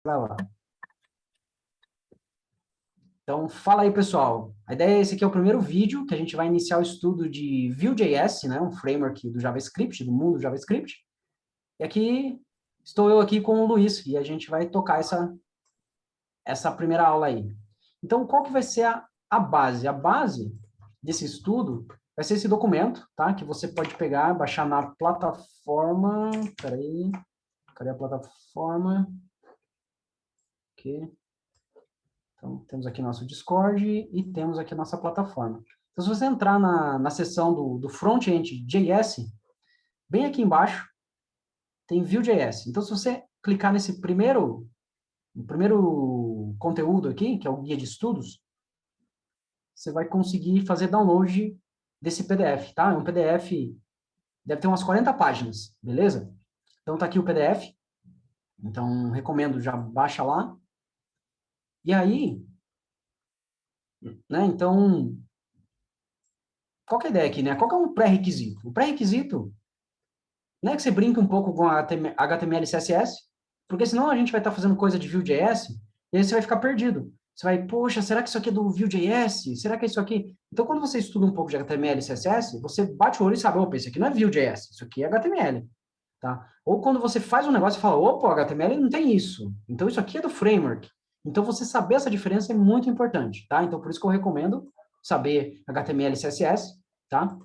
gravar. Então, fala aí, pessoal. A ideia é esse aqui é o primeiro vídeo que a gente vai iniciar o estudo de Vue.js, né, um framework do JavaScript, do mundo JavaScript. E aqui estou eu aqui com o Luiz e a gente vai tocar essa primeira aula aí. Então, qual que vai ser a base? A base desse estudo vai ser esse documento, tá? Que você pode pegar, baixar na plataforma. Peraí, cadê a plataforma? Aqui. Então, temos aqui nosso Discord e temos aqui nossa plataforma. Então, se você entrar na seção do Front-End JS, bem aqui embaixo, tem Vue.js. Então, se você clicar nesse primeiro conteúdo aqui, que é o guia de estudos, você vai conseguir fazer download desse PDF, tá? É um PDF, deve ter umas 40 páginas, beleza? Então, tá aqui o PDF. Então, recomendo, já baixa lá. E aí, né, então, qual que é a ideia aqui, né? Qual que é um pré-requisito? O pré-requisito não é que você brinque um pouco com HTML e CSS, porque senão a gente vai estar fazendo coisa de Vue.js e aí você vai ficar perdido. Você vai, poxa, será que isso aqui é do Vue.js? Será que é isso aqui? Então, quando você estuda um pouco de HTML e CSS, você bate o olho e sabe, opa, isso aqui não é Vue.js, isso aqui é HTML, tá? Ou quando você faz um negócio e fala, opa, o HTML não tem isso, então isso aqui é do framework. Então, você saber essa diferença é muito importante, tá? Então, por isso que eu recomendo saber HTML e CSS, tá?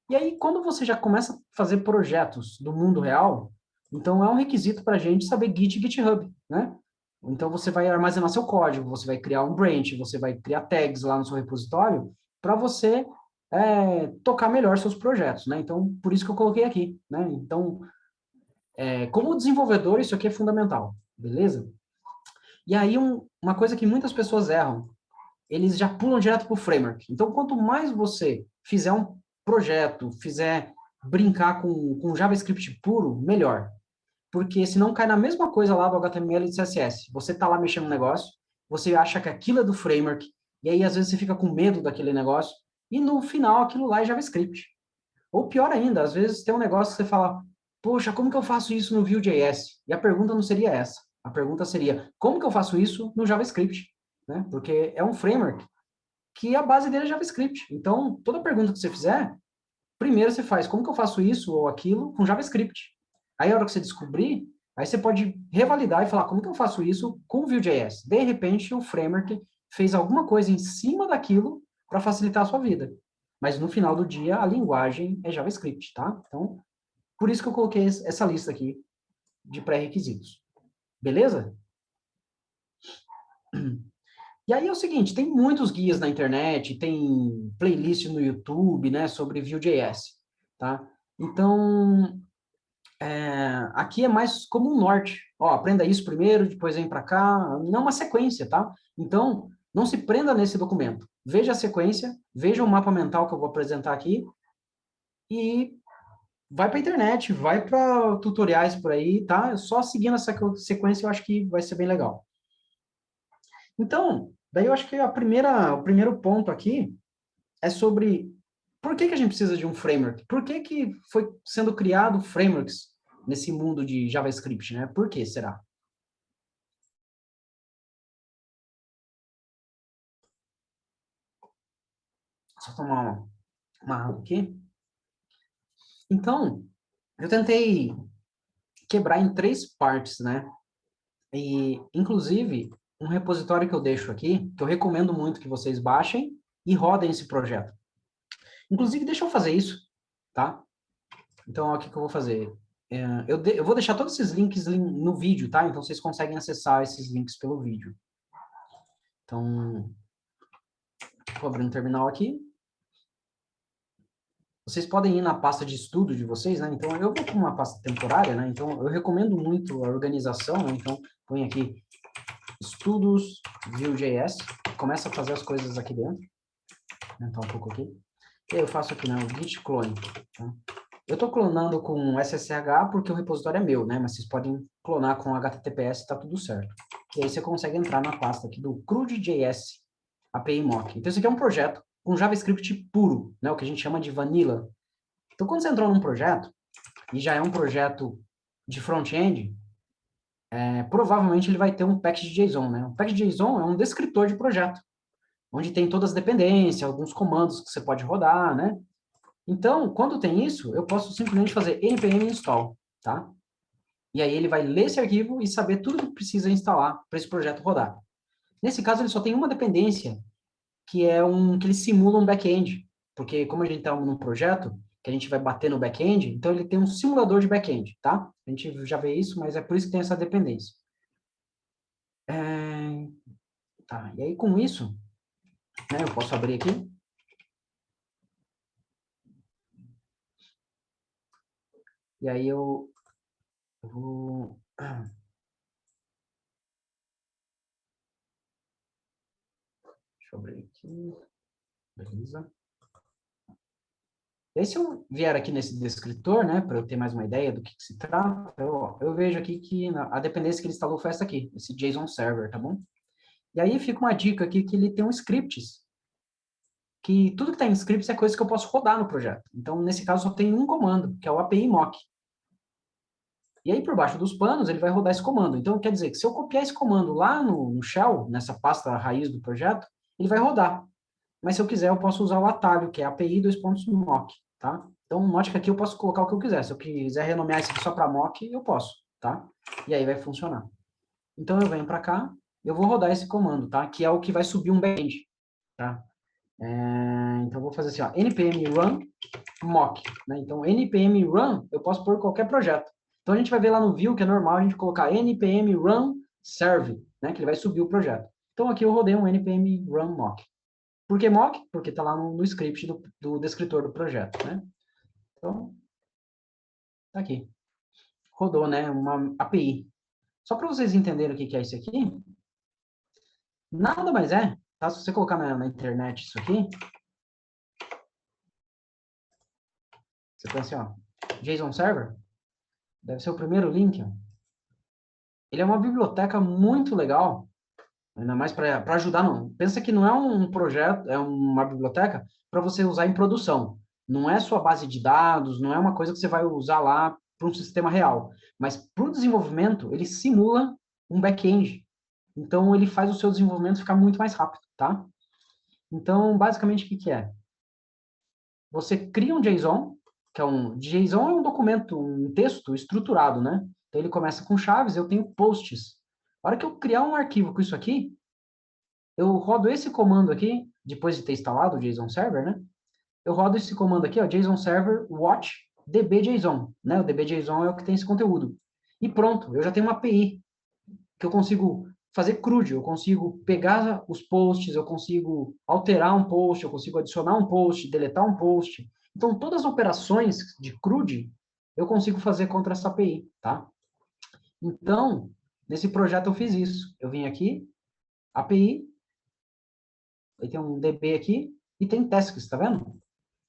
E aí, quando você já começa a fazer projetos do mundo real, então é um requisito para a gente saber Git e GitHub, né? Então, você vai armazenar seu código, você vai criar um branch, você vai criar tags lá no seu repositório para você tocar melhor seus projetos, né? Então, por isso que eu coloquei aqui, né? Então, como desenvolvedor, isso aqui é fundamental, beleza? E aí, uma coisa que muitas pessoas erram, eles já pulam direto para o framework. Então, quanto mais você fizer um projeto, fizer brincar com JavaScript puro, melhor. Porque senão cai na mesma coisa lá do HTML e do CSS. Você está lá mexendo no negócio, você acha que aquilo é do framework, e aí às vezes você fica com medo daquele negócio, e no final aquilo lá é JavaScript. Ou pior ainda, às vezes tem um negócio que você fala, poxa, como que eu faço isso no Vue.js? E a pergunta não seria essa. A pergunta seria, como que eu faço isso no JavaScript? Né? Porque é um framework que a base dele é JavaScript. Então, toda pergunta que você fizer, primeiro você faz como que eu faço isso ou aquilo com JavaScript. Aí, a hora que você descobrir, aí você pode revalidar e falar como que eu faço isso com Vue.js. De repente, o framework fez alguma coisa em cima daquilo para facilitar a sua vida. Mas no final do dia, a linguagem é JavaScript, tá? Então, por isso que eu coloquei essa lista aqui de pré-requisitos. Beleza? E aí é o seguinte, tem muitos guias na internet, tem playlist no YouTube, né, sobre Vue.js, tá? Então, aqui é mais como um norte. Ó, aprenda isso primeiro, depois vem para cá. Não é uma sequência, tá? Então, não se prenda nesse documento. Veja a sequência, veja o mapa mental que eu vou apresentar aqui e vai para a internet, vai para tutoriais por aí, tá? Só seguindo essa sequência eu acho que vai ser bem legal. Então, daí eu acho que o primeiro ponto aqui é sobre por que a gente precisa de um framework? Por que foi sendo criado frameworks nesse mundo de JavaScript, né? Por que será? Só tomar uma água aqui. Então, eu tentei quebrar em três partes, né? E, inclusive, um repositório que eu deixo aqui, que eu recomendo muito que vocês baixem e rodem esse projeto. Inclusive, deixa eu fazer isso, tá? Então, ó, o que eu vou fazer? Eu vou deixar todos esses links no vídeo, tá? Então, vocês conseguem acessar esses links pelo vídeo. Então, vou abrir um terminal aqui. Vocês podem ir na pasta de estudo de vocês, né? Então, eu vou com uma pasta temporária, né? Então, eu recomendo muito a organização, né? Então, põe aqui estudos Vue.js, começa a fazer as coisas aqui dentro. Vou aumentar um pouco aqui. E aí eu faço aqui, né? O git clone. Tá? Eu estou clonando com SSH porque o repositório é meu, né? Mas vocês podem clonar com HTTPS, tá tudo certo. E aí você consegue entrar na pasta aqui do CRUD.js API Mock. Então, isso aqui é um projeto com JavaScript puro, né? O que a gente chama de vanilla. Então, quando você entrou num projeto, e já é um projeto de front-end, provavelmente ele vai ter um package.json, né? Um package.json é um descritor de projeto, onde tem todas as dependências, alguns comandos que você pode rodar, né? Então, quando tem isso, eu posso simplesmente fazer npm install, tá? E aí ele vai ler esse arquivo e saber tudo que precisa instalar para esse projeto rodar. Nesse caso, ele só tem uma dependência, que é que ele simula um back-end. Porque como a gente está num projeto, que a gente vai bater no back-end, então ele tem um simulador de back-end, tá? A gente já vê isso, mas é por isso que tem essa dependência. Tá, e aí com isso, né, eu posso abrir aqui. E aí eu vou... Deixa eu abrir aqui. Beleza. E aí, se eu vier aqui nesse descritor, né, para eu ter mais uma ideia do que se trata, eu vejo aqui que a dependência que ele instalou foi essa aqui, esse JSON Server, tá bom? E aí fica uma dica aqui que ele tem um scripts, que tudo que está em scripts é coisa que eu posso rodar no projeto. Então, nesse caso, só tem um comando, que é o API mock. E aí, por baixo dos panos, ele vai rodar esse comando. Então, quer dizer que se eu copiar esse comando lá no shell, nessa pasta raiz do projeto, ele vai rodar. Mas se eu quiser, eu posso usar o atalho, que é API mock, tá? Então, note que aqui eu posso colocar o que eu quiser. Se eu quiser renomear isso aqui só para mock, eu posso, tá? E aí vai funcionar. Então, eu venho para cá, eu vou rodar esse comando, tá? Que é o que vai subir um backend, tá? Então, eu vou fazer assim, ó, npm run mock, né? Então, npm run, eu posso pôr qualquer projeto. Então, a gente vai ver lá no view, que é normal a gente colocar npm run serve, né? Que ele vai subir o projeto. Então, aqui eu rodei um npm run mock. Por que mock? Porque está lá no script do descritor do projeto, né? Então, tá aqui. Rodou, né? Uma API. Só para vocês entenderem o que é isso aqui, nada mais é, tá? Se você colocar na internet isso aqui, você põe assim, ó, JSON Server, deve ser o primeiro link, ó. Ele é uma biblioteca muito legal, ainda mais para ajudar. Não. Pensa que não é um projeto, é uma biblioteca para você usar em produção. Não é sua base de dados, não é uma coisa que você vai usar lá para um sistema real. Mas para o desenvolvimento, ele simula um back-end. Então, ele faz o seu desenvolvimento ficar muito mais rápido, tá? Então, basicamente, o que é? Você cria um JSON, que é JSON é um documento, um texto estruturado, né? Então, ele começa com chaves, eu tenho posts. A hora que eu criar um arquivo com isso aqui, eu rodo esse comando aqui, depois de ter instalado o JSON Server, né? Eu rodo esse comando aqui, ó, JSON Server watch dbJSON, né? O dbJSON é o que tem esse conteúdo. E pronto, eu já tenho uma API que eu consigo fazer CRUD, eu consigo pegar os posts, eu consigo alterar um post, eu consigo adicionar um post, deletar um post. Então, todas as operações de CRUD eu consigo fazer contra essa API, tá? Então, nesse projeto eu fiz isso. Eu vim aqui, API, aí tem um DB aqui, e tem tasks, tá vendo?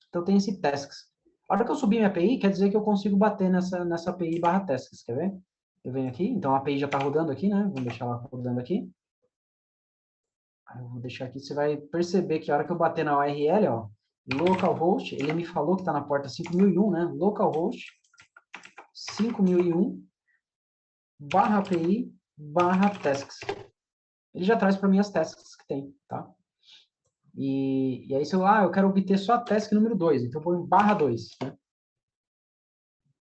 Então tem esse tasks. A hora que eu subir minha API, quer dizer que eu consigo bater nessa API barra tasks, quer ver? Eu venho aqui, então a API já está rodando aqui, né? Vamos deixar ela rodando aqui. Aí eu vou deixar aqui, você vai perceber que a hora que eu bater na URL, ó, localhost, ele me falou que está na porta 5001, né? Localhost 5001 barra API barra tasks. Ele já traz para mim as tasks que tem, tá? E aí, se eu quero obter só a task número 2, então eu ponho barra 2, né?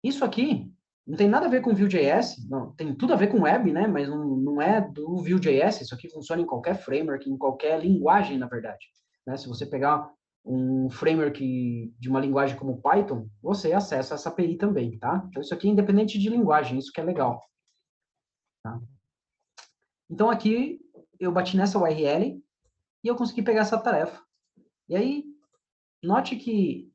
Isso aqui não tem nada a ver com Vue.js, não, tem tudo a ver com web, né? Mas não é do Vue.js, isso aqui funciona em qualquer framework, em qualquer linguagem, na verdade. Né? Se você pegar um framework de uma linguagem como Python, você acessa essa API também, tá? Então, isso aqui é independente de linguagem, isso que é legal. Tá? Então, aqui, eu bati nessa URL e eu consegui pegar essa tarefa. E aí, note que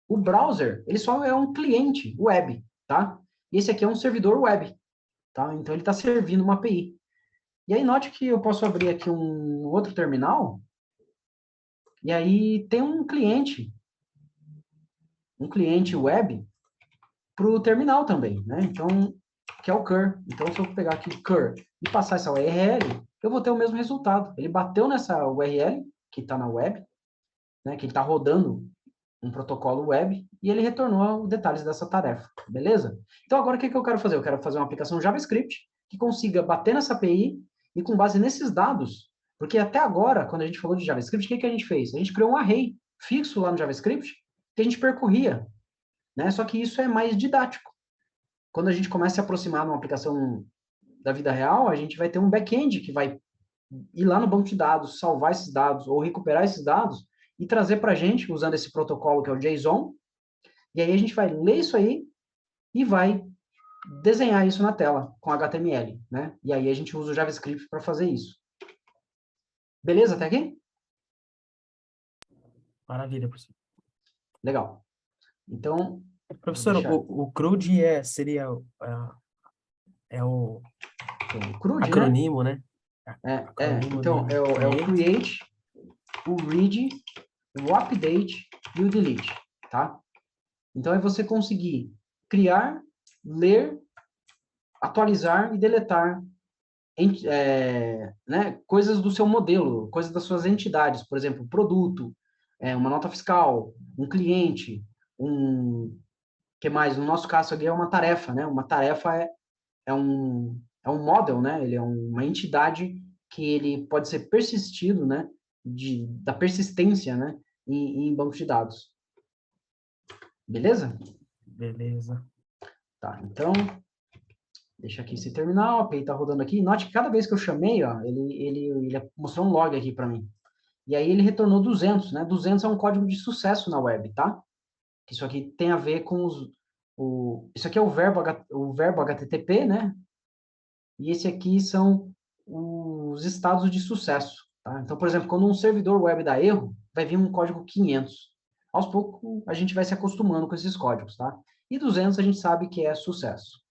o browser, ele só é um cliente web, tá? E esse aqui é um servidor web, tá? Então, ele está servindo uma API. E aí, note que eu posso abrir aqui um outro terminal, e aí tem um cliente web para o terminal também, né? Então, que é o cur. Então, se eu pegar aqui cur e passar essa URL, eu vou ter o mesmo resultado. Ele bateu nessa URL, que está na web, né? Que ele está rodando um protocolo web, e ele retornou os detalhes dessa tarefa, beleza? Então, agora o que eu quero fazer? Eu quero fazer uma aplicação JavaScript, que consiga bater nessa API e com base nesses dados, porque até agora, quando a gente falou de JavaScript, o que a gente fez? A gente criou um array fixo lá no JavaScript que a gente percorria, né? Só que isso é mais didático. Quando a gente começa a se aproximar de uma aplicação da vida real, a gente vai ter um back-end que vai ir lá no banco de dados, salvar esses dados ou recuperar esses dados e trazer para a gente, usando esse protocolo que é o JSON, e aí a gente vai ler isso aí e vai desenhar isso na tela com HTML, né? E aí a gente usa o JavaScript para fazer isso. Beleza até aqui? Maravilha, professor. Legal. Então, Professor, o CRUD seria o o CRUD, acronimo, né? Então, é o create, o read, o update e o delete, tá? Então, é você conseguir criar, ler, atualizar e deletar né, coisas do seu modelo, coisas das suas entidades, por exemplo, produto, uma nota fiscal, um cliente, que mais? No nosso caso aqui é uma tarefa, né? Uma tarefa é um model, né? Ele é uma entidade que ele pode ser persistido, né? Da persistência, né? Em banco de dados. Beleza? Beleza. Tá, então, deixa aqui esse terminal, a API está rodando aqui. Note que cada vez que eu chamei, ó, ele mostrou um log aqui para mim. E aí ele retornou 200, né? 200 é um código de sucesso na web, tá? Isso aqui tem a ver com isso aqui é o verbo HTTP, né? E esse aqui são os estados de sucesso, tá? Então, por exemplo, quando um servidor web dá erro, vai vir um código 500. Aos poucos, a gente vai se acostumando com esses códigos, tá? E 200 a gente sabe que é sucesso.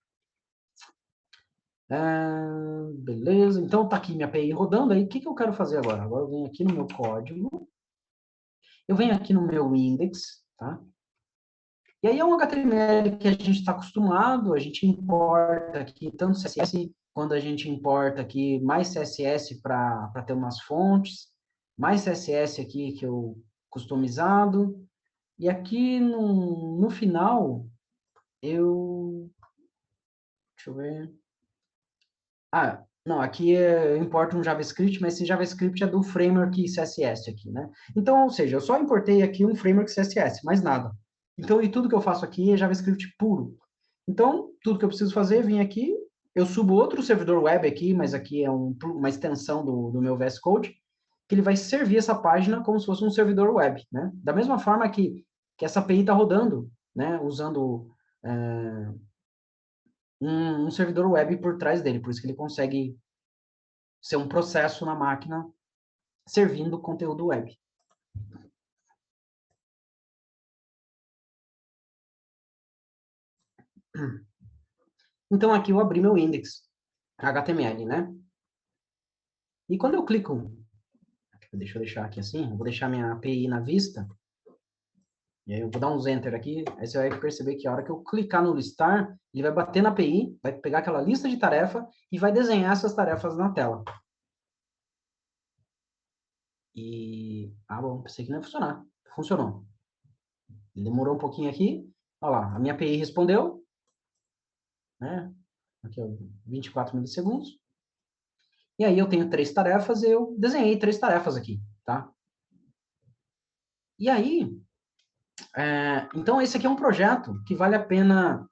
Beleza, então tá aqui minha API rodando, aí o que eu quero fazer agora? Agora eu venho aqui no meu código, eu venho aqui no meu index, tá? E aí é um HTML que a gente está acostumado, a gente importa aqui tanto CSS, quando a gente importa aqui mais CSS para ter umas fontes, mais CSS aqui que eu customizado, e aqui no final, deixa eu ver, não, aqui eu importo um JavaScript, mas esse JavaScript é do framework CSS aqui, né? Então, ou seja, eu só importei aqui um framework CSS, mais nada. Então, e tudo que eu faço aqui é JavaScript puro. Então, tudo que eu preciso fazer é vir aqui, eu subo outro servidor web aqui, mas aqui é uma extensão do meu VS Code, que ele vai servir essa página como se fosse um servidor web, né? Da mesma forma que essa API está rodando, né? Usando um servidor web por trás dele, por isso que ele consegue ser um processo na máquina servindo conteúdo web. Então, aqui eu abri meu index HTML, né? E quando eu clico, deixa eu deixar aqui assim, eu vou deixar minha API na vista, e aí eu vou dar uns enter aqui, aí você vai perceber que a hora que eu clicar no listar, ele vai bater na API, vai pegar aquela lista de tarefa e vai desenhar essas tarefas na tela. Bom, pensei que não ia funcionar. Funcionou. Demorou um pouquinho aqui, olha lá, a minha API respondeu, né? Aqui é 24 milissegundos. E aí eu tenho 3 tarefas, eu desenhei 3 tarefas aqui, tá? E aí, então esse aqui é um projeto que vale a pena,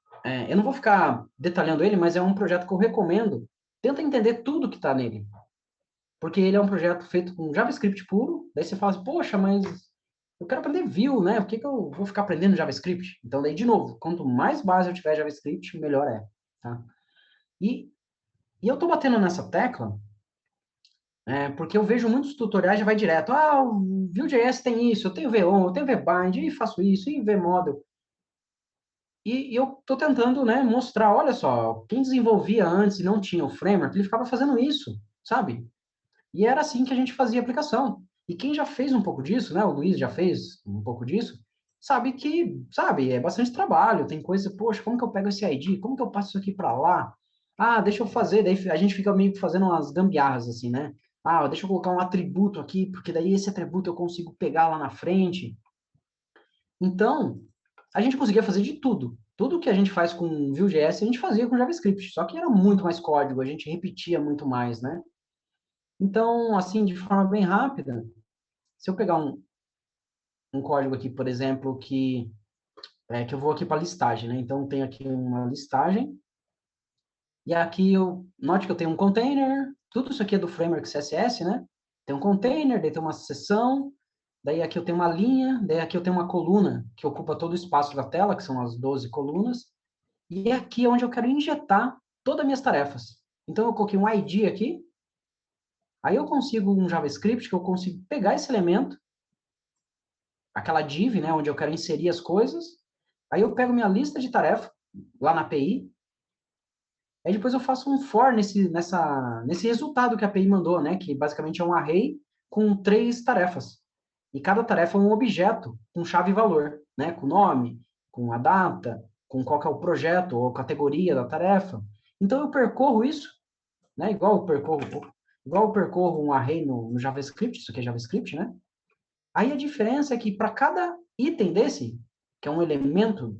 eu não vou ficar detalhando ele, mas é um projeto que eu recomendo. Tenta entender tudo que está nele. Porque ele é um projeto feito com JavaScript puro, daí você fala assim, poxa, mas eu quero aprender Vue, né? Por que eu vou ficar aprendendo JavaScript? Então, daí, de novo, quanto mais base eu tiver JavaScript, melhor é, tá? E eu tô batendo nessa tecla, porque eu vejo muitos tutoriais já vai direto, o Vue.js tem isso, eu tenho V-On, eu tenho VBind, e faço isso, e VModel. E eu tô tentando, né, mostrar, olha só, quem desenvolvia antes e não tinha o framework, ele ficava fazendo isso, sabe? E era assim que a gente fazia a aplicação. E quem já fez um pouco disso, né, o Luiz já fez um pouco disso, sabe, é bastante trabalho, tem coisa, poxa, como que eu pego esse ID? Como que eu passo isso aqui para lá? Deixa eu fazer, daí a gente fica meio que fazendo umas gambiarras assim, né? Deixa eu colocar um atributo aqui, porque daí esse atributo eu consigo pegar lá na frente. Então, a gente conseguia fazer de tudo. tudo que a gente faz com Vue.js, a gente fazia com JavaScript, só que era muito mais código, a gente repetia muito mais, né? Então, assim, de forma bem rápida, se eu pegar um código aqui, por exemplo, que eu vou aqui para listagem, né? Então, tem aqui uma listagem, e aqui note que eu tenho um container, tudo isso aqui é do framework CSS, né? Tem um container, daí tem uma seção, daí aqui eu tenho uma linha, daí aqui eu tenho uma coluna que ocupa todo o espaço da tela, que são as 12 colunas, e aqui é onde eu quero injetar todas as minhas tarefas. Então, eu coloquei um ID aqui, aí eu consigo um JavaScript que eu consigo pegar esse elemento, aquela div, né, onde eu quero inserir as coisas, aí eu pego minha lista de tarefa, lá na API, aí depois eu faço um for nesse resultado que a API mandou, né, que basicamente é um array com 3 tarefas. E cada tarefa é um objeto com chave e valor, né, com nome, com a data, com qual que é o projeto ou categoria da tarefa. Então eu percorro isso, né, igual eu percorro um array no JavaScript, isso aqui é JavaScript, né? Aí a diferença é que para cada item desse, que é um elemento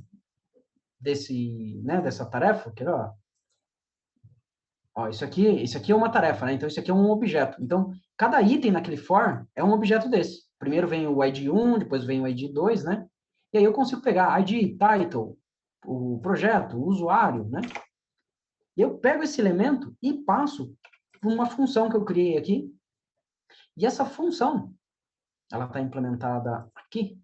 dessa tarefa, quer ver, ó, isso aqui é uma tarefa, né? Então, isso aqui é um objeto. Então, cada item naquele for é um objeto desse. Primeiro vem o ID 1, depois vem o ID 2, né? E aí eu consigo pegar ID, title, o projeto, o usuário, né? E eu pego esse elemento e passo por uma função que eu criei aqui. E essa função, ela está implementada aqui.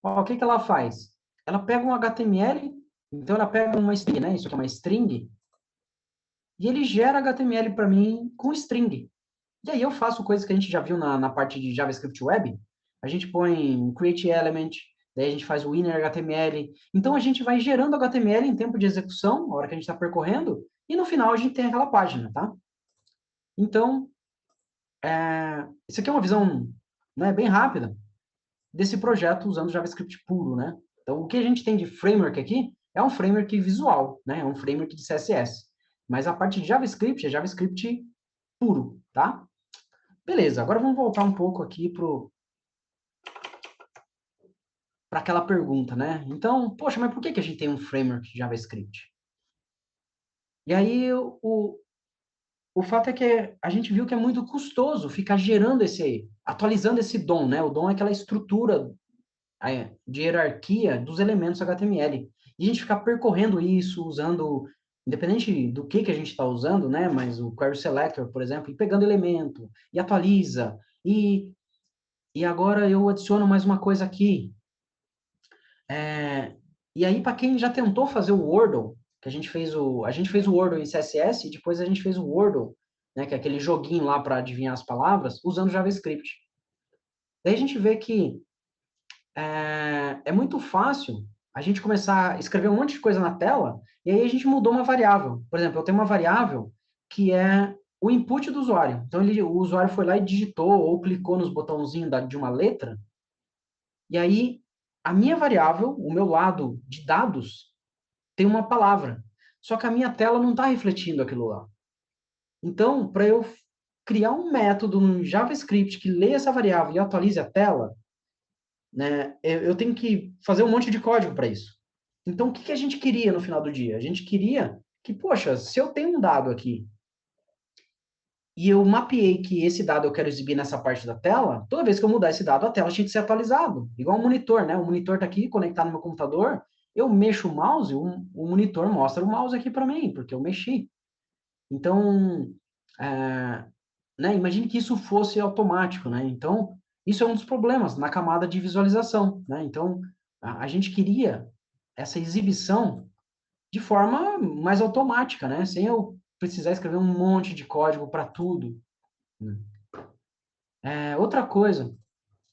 Ó, o que que ela faz? Ela pega um HTML, então ela pega uma string, né? Isso aqui é uma string, e ele gera HTML para mim com string. E aí eu faço coisas que a gente já viu na parte de JavaScript Web. A gente põe create element, daí a gente faz o inner HTML. Então a gente vai gerando HTML em tempo de execução, na hora que a gente está percorrendo, e no final a gente tem aquela página, tá? Então, isso aqui é uma visão, né, bem rápida desse projeto usando JavaScript puro, né? Então, o que a gente tem de framework aqui é um framework visual, né? É um framework de CSS. Mas a parte de JavaScript é JavaScript puro, tá? Beleza, agora vamos voltar um pouco aqui para aquela pergunta, né? Então, poxa, mas por que a gente tem um framework de JavaScript? E aí, o fato é que a gente viu que é muito custoso ficar atualizando esse DOM, né? O DOM é aquela estrutura de hierarquia dos elementos HTML. E a gente ficar percorrendo isso, usando, independente do que a gente está usando, né? Mas o Query Selector, por exemplo, e pegando elemento, e atualiza, e agora eu adiciono mais uma coisa aqui. E aí, para quem já tentou fazer o Wordle, que a gente fez o Wordle em CSS, e depois a gente fez o Wordle, né? Que é aquele joguinho lá para adivinhar as palavras, usando JavaScript. Daí a gente vê que é muito fácil a gente começar a escrever um monte de coisa na tela, e aí a gente mudou uma variável. Por exemplo, eu tenho uma variável que é o input do usuário. Então, o usuário foi lá e digitou ou clicou nos botãozinhos de uma letra, e aí a minha variável, o meu lado de dados, tem uma palavra. Só que a minha tela não está refletindo aquilo lá. Então, para eu criar um método no JavaScript que leia essa variável e atualize a tela, né, eu tenho que fazer um monte de código para isso. Então, o que a gente queria no final do dia? A gente queria que, poxa, se eu tenho um dado aqui e eu mapeei que esse dado eu quero exibir nessa parte da tela, toda vez que eu mudar esse dado, a tela tinha que ser atualizado. Igual um monitor, né? O monitor está aqui conectado no meu computador, eu mexo o mouse, o monitor mostra o mouse aqui para mim, porque eu mexi. Então, né, imagine que isso fosse automático, né? Então, isso é um dos problemas na camada de visualização, né? Então, a gente queria essa exibição de forma mais automática, né? Sem eu precisar escrever um monte de código para tudo, né? Outra coisa,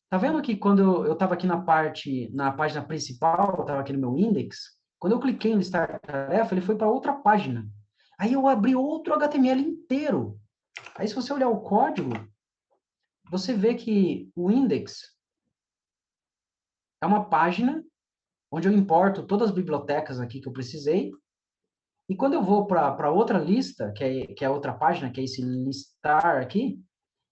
tá vendo que quando eu estava aqui na página principal, eu estava aqui no meu index, quando eu cliquei em listar tarefa, ele foi para outra página. Aí eu abri outro HTML inteiro. Aí se você olhar o código, você vê que o index é uma página onde eu importo todas as bibliotecas aqui que eu precisei. E quando eu vou para outra lista, que é a outra página, que é esse listar aqui,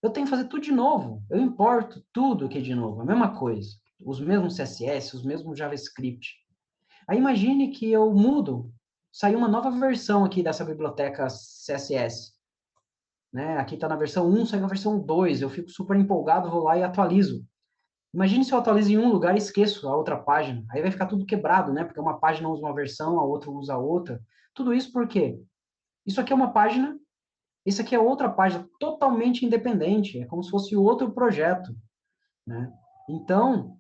eu tenho que fazer tudo de novo. Eu importo tudo aqui de novo, a mesma coisa. os mesmos CSS, os mesmos JavaScript. Aí imagine que eu mudo, saiu uma nova versão aqui dessa biblioteca CSS. Né? Aqui está na versão 1, saiu a versão 2, eu fico super empolgado, vou lá e atualizo. Imagine se eu atualizo em um lugar e esqueço a outra página. Aí vai ficar tudo quebrado, né? Porque uma página usa uma versão, a outra usa a outra. Tudo isso por quê? Isso aqui é uma página, isso aqui é outra página totalmente independente. É como se fosse outro projeto, né? Então,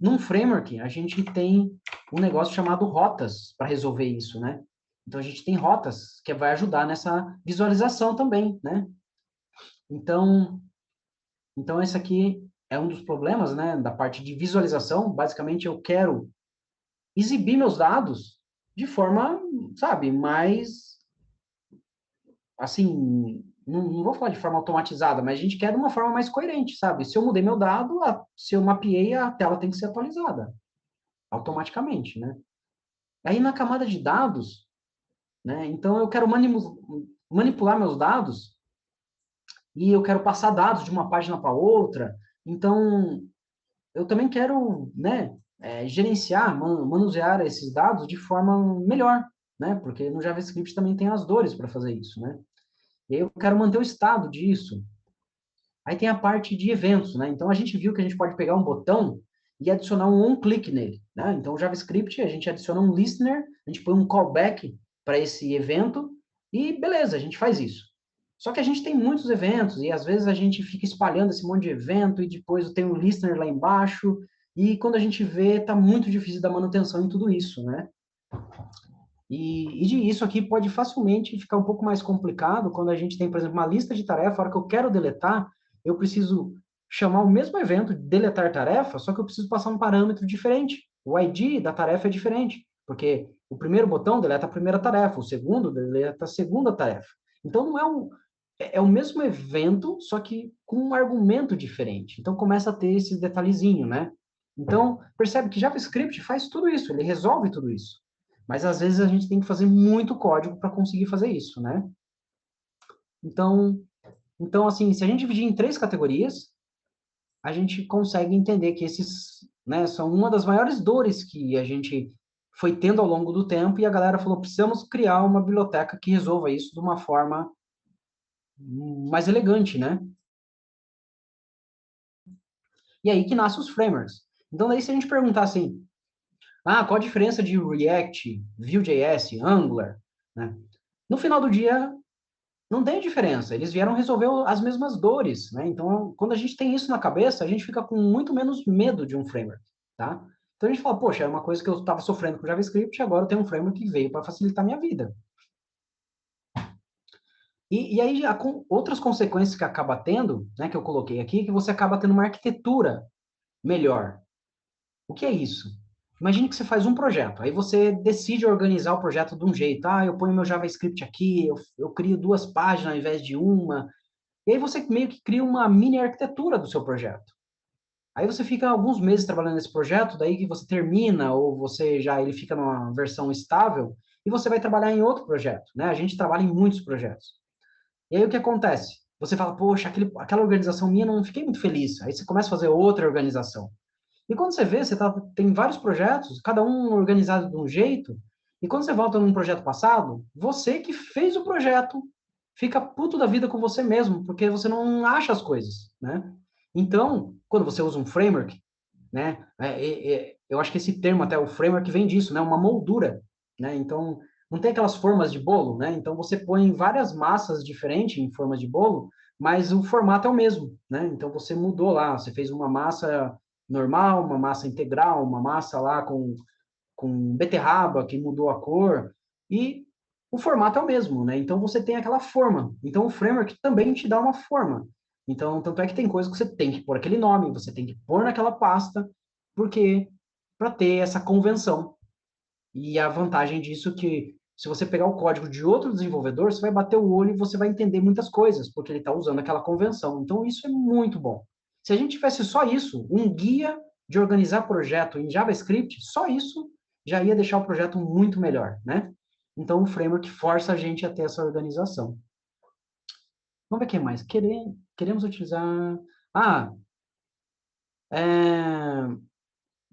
num framework, a gente tem um negócio chamado rotas para resolver isso, né? Então, a gente tem rotas que vai ajudar nessa visualização também, né? Então, esse aqui é um dos problemas, né, da parte de visualização. Basicamente, eu quero exibir meus dados de forma, sabe, mais, assim, não vou falar de forma automatizada, mas a gente quer de uma forma mais coerente, sabe? Se eu mudei meu dado, se eu mapeei, a tela tem que ser atualizada automaticamente, né? Aí, na camada de dados, né, então eu quero manipular meus dados e eu quero passar dados de uma página para outra. Então, eu também quero, né, gerenciar, manusear esses dados de forma melhor, né? Porque no JavaScript também tem as dores para fazer isso, né? E aí eu quero manter o estado disso. Aí tem a parte de eventos, né? Então a gente viu que a gente pode pegar um botão e adicionar um on-click nele, né? Então o JavaScript, a gente adiciona um listener, a gente põe um callback para esse evento e beleza, a gente faz isso. Só que a gente tem muitos eventos e às vezes a gente fica espalhando esse monte de evento e depois tem um listener lá embaixo e quando a gente vê, tá muito difícil da manutenção em tudo isso, né? E isso aqui pode facilmente ficar um pouco mais complicado quando a gente tem, por exemplo, uma lista de tarefas, a hora que eu quero deletar, eu preciso chamar o mesmo evento, deletar tarefa, só que eu preciso passar um parâmetro diferente. O ID da tarefa é diferente, porque o primeiro botão deleta a primeira tarefa, o segundo deleta a segunda tarefa. Então, não é é o mesmo evento, só que com um argumento diferente. Então, começa a ter esse detalhezinho, né? Então, percebe que JavaScript faz tudo isso, ele resolve tudo isso. Mas às vezes a gente tem que fazer muito código para conseguir fazer isso, né? Então, assim, se a gente dividir em três categorias, a gente consegue entender que esses, né, são uma das maiores dores que a gente foi tendo ao longo do tempo e a galera falou, precisamos criar uma biblioteca que resolva isso de uma forma mais elegante, né? E aí que nascem os frameworks. Então, daí se a gente perguntar assim, qual a diferença de React, Vue.js, Angular, né? No final do dia, não tem diferença. Eles vieram resolver as mesmas dores, né? Então, quando a gente tem isso na cabeça, a gente fica com muito menos medo de um framework, tá? Então a gente fala, poxa, é uma coisa que eu estava sofrendo com JavaScript, agora eu tenho um framework que veio para facilitar a minha vida. E aí, outras consequências que acaba tendo, né, que eu coloquei aqui, que você acaba tendo uma arquitetura melhor. O que é isso? Imagine que você faz um projeto, aí você decide organizar o projeto de um jeito. Eu ponho meu JavaScript aqui, eu crio duas páginas ao invés de uma, e aí você meio que cria uma mini arquitetura do seu projeto. Aí você fica alguns meses trabalhando nesse projeto, daí que você termina, ou ele fica numa versão estável, e você vai trabalhar em outro projeto, né? A gente trabalha em muitos projetos. E aí o que acontece? Você fala, poxa, aquela organização minha não fiquei muito feliz. Aí você começa a fazer outra organização. E quando você vê, tem vários projetos, cada um organizado de um jeito, e quando você volta num projeto passado, você que fez o projeto fica puto da vida com você mesmo, porque você não acha as coisas, né? Então, quando você usa um framework, né? Eu acho que esse termo até, o framework, vem disso, né? Uma moldura, né? Então, não tem aquelas formas de bolo, né? Então, você põe várias massas diferentes em formas de bolo, mas o formato é o mesmo, né? Então, você mudou lá, você fez uma massa normal, uma massa integral, uma massa lá com beterraba, que mudou a cor, e o formato é o mesmo, né? Então, você tem aquela forma. Então, o framework também te dá uma forma. Então, tanto é que tem coisas que você tem que pôr aquele nome, você tem que pôr naquela pasta, porque para ter essa convenção. E a vantagem disso é que se você pegar o código de outro desenvolvedor, você vai bater o olho e você vai entender muitas coisas, porque ele está usando aquela convenção. Então, isso é muito bom. Se a gente tivesse só isso, um guia de organizar projeto em JavaScript, só isso já ia deixar o projeto muito melhor, né? Então, o framework força a gente a ter essa organização. Vamos ver o que mais. Queremos utilizar... Ah, É,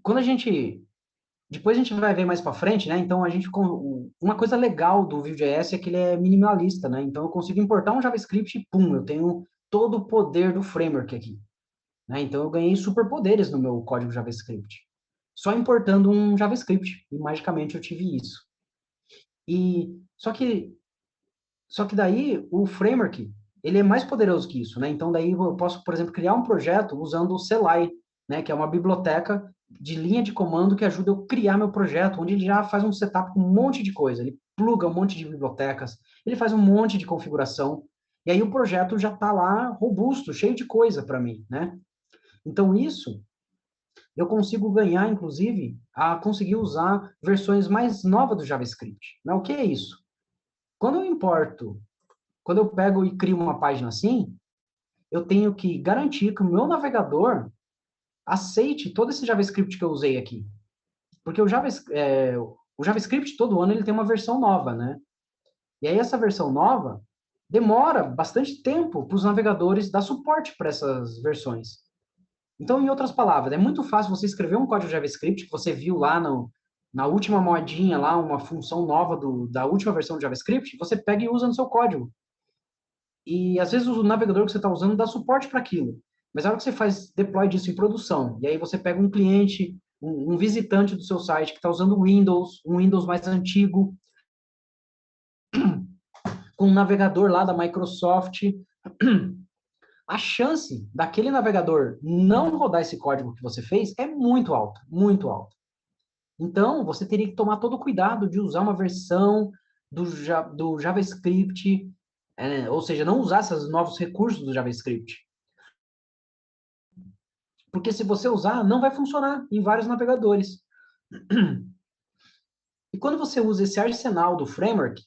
quando a gente... Depois a gente vai ver mais para frente, né? Então, uma coisa legal do Vue.js é que ele é minimalista, né? Então, eu consigo importar um JavaScript e, pum, eu tenho todo o poder do framework aqui, né? Então, eu ganhei superpoderes no meu código JavaScript. Só importando um JavaScript, e magicamente eu tive isso. E só que daí o framework, ele é mais poderoso que isso, né? Então daí eu posso, por exemplo, criar um projeto usando o CLI, né, que é uma biblioteca de linha de comando que ajuda eu a criar meu projeto, onde ele já faz um setup com um monte de coisa, ele pluga um monte de bibliotecas, ele faz um monte de configuração, e aí o projeto já está lá robusto, cheio de coisa para mim, né? Então isso eu consigo ganhar, inclusive, a conseguir usar versões mais novas do JavaScript. Né? O que é isso? Quando eu importo, quando eu pego e crio uma página assim, eu tenho que garantir que o meu navegador aceite todo esse JavaScript que eu usei aqui. Porque o JavaScript, todo ano, ele tem uma versão nova, né? E aí, essa versão nova demora bastante tempo para os navegadores dar suporte para essas versões. Então, em outras palavras, é muito fácil você escrever um código JavaScript que você viu lá na última modinha, lá, uma função nova da última versão do JavaScript, você pega e usa no seu código. E às vezes o navegador que você está usando dá suporte para aquilo. Mas a hora que você faz deploy disso em produção, e aí você pega um cliente, um visitante do seu site que está usando Windows, um Windows mais antigo, com um navegador lá da Microsoft, a chance daquele navegador não rodar esse código que você fez é muito alta, muito alta. Então, você teria que tomar todo o cuidado de usar uma versão do JavaScript, ou seja, não usar esses novos recursos do JavaScript. Porque se você usar, não vai funcionar em vários navegadores. E quando você usa esse arsenal do framework,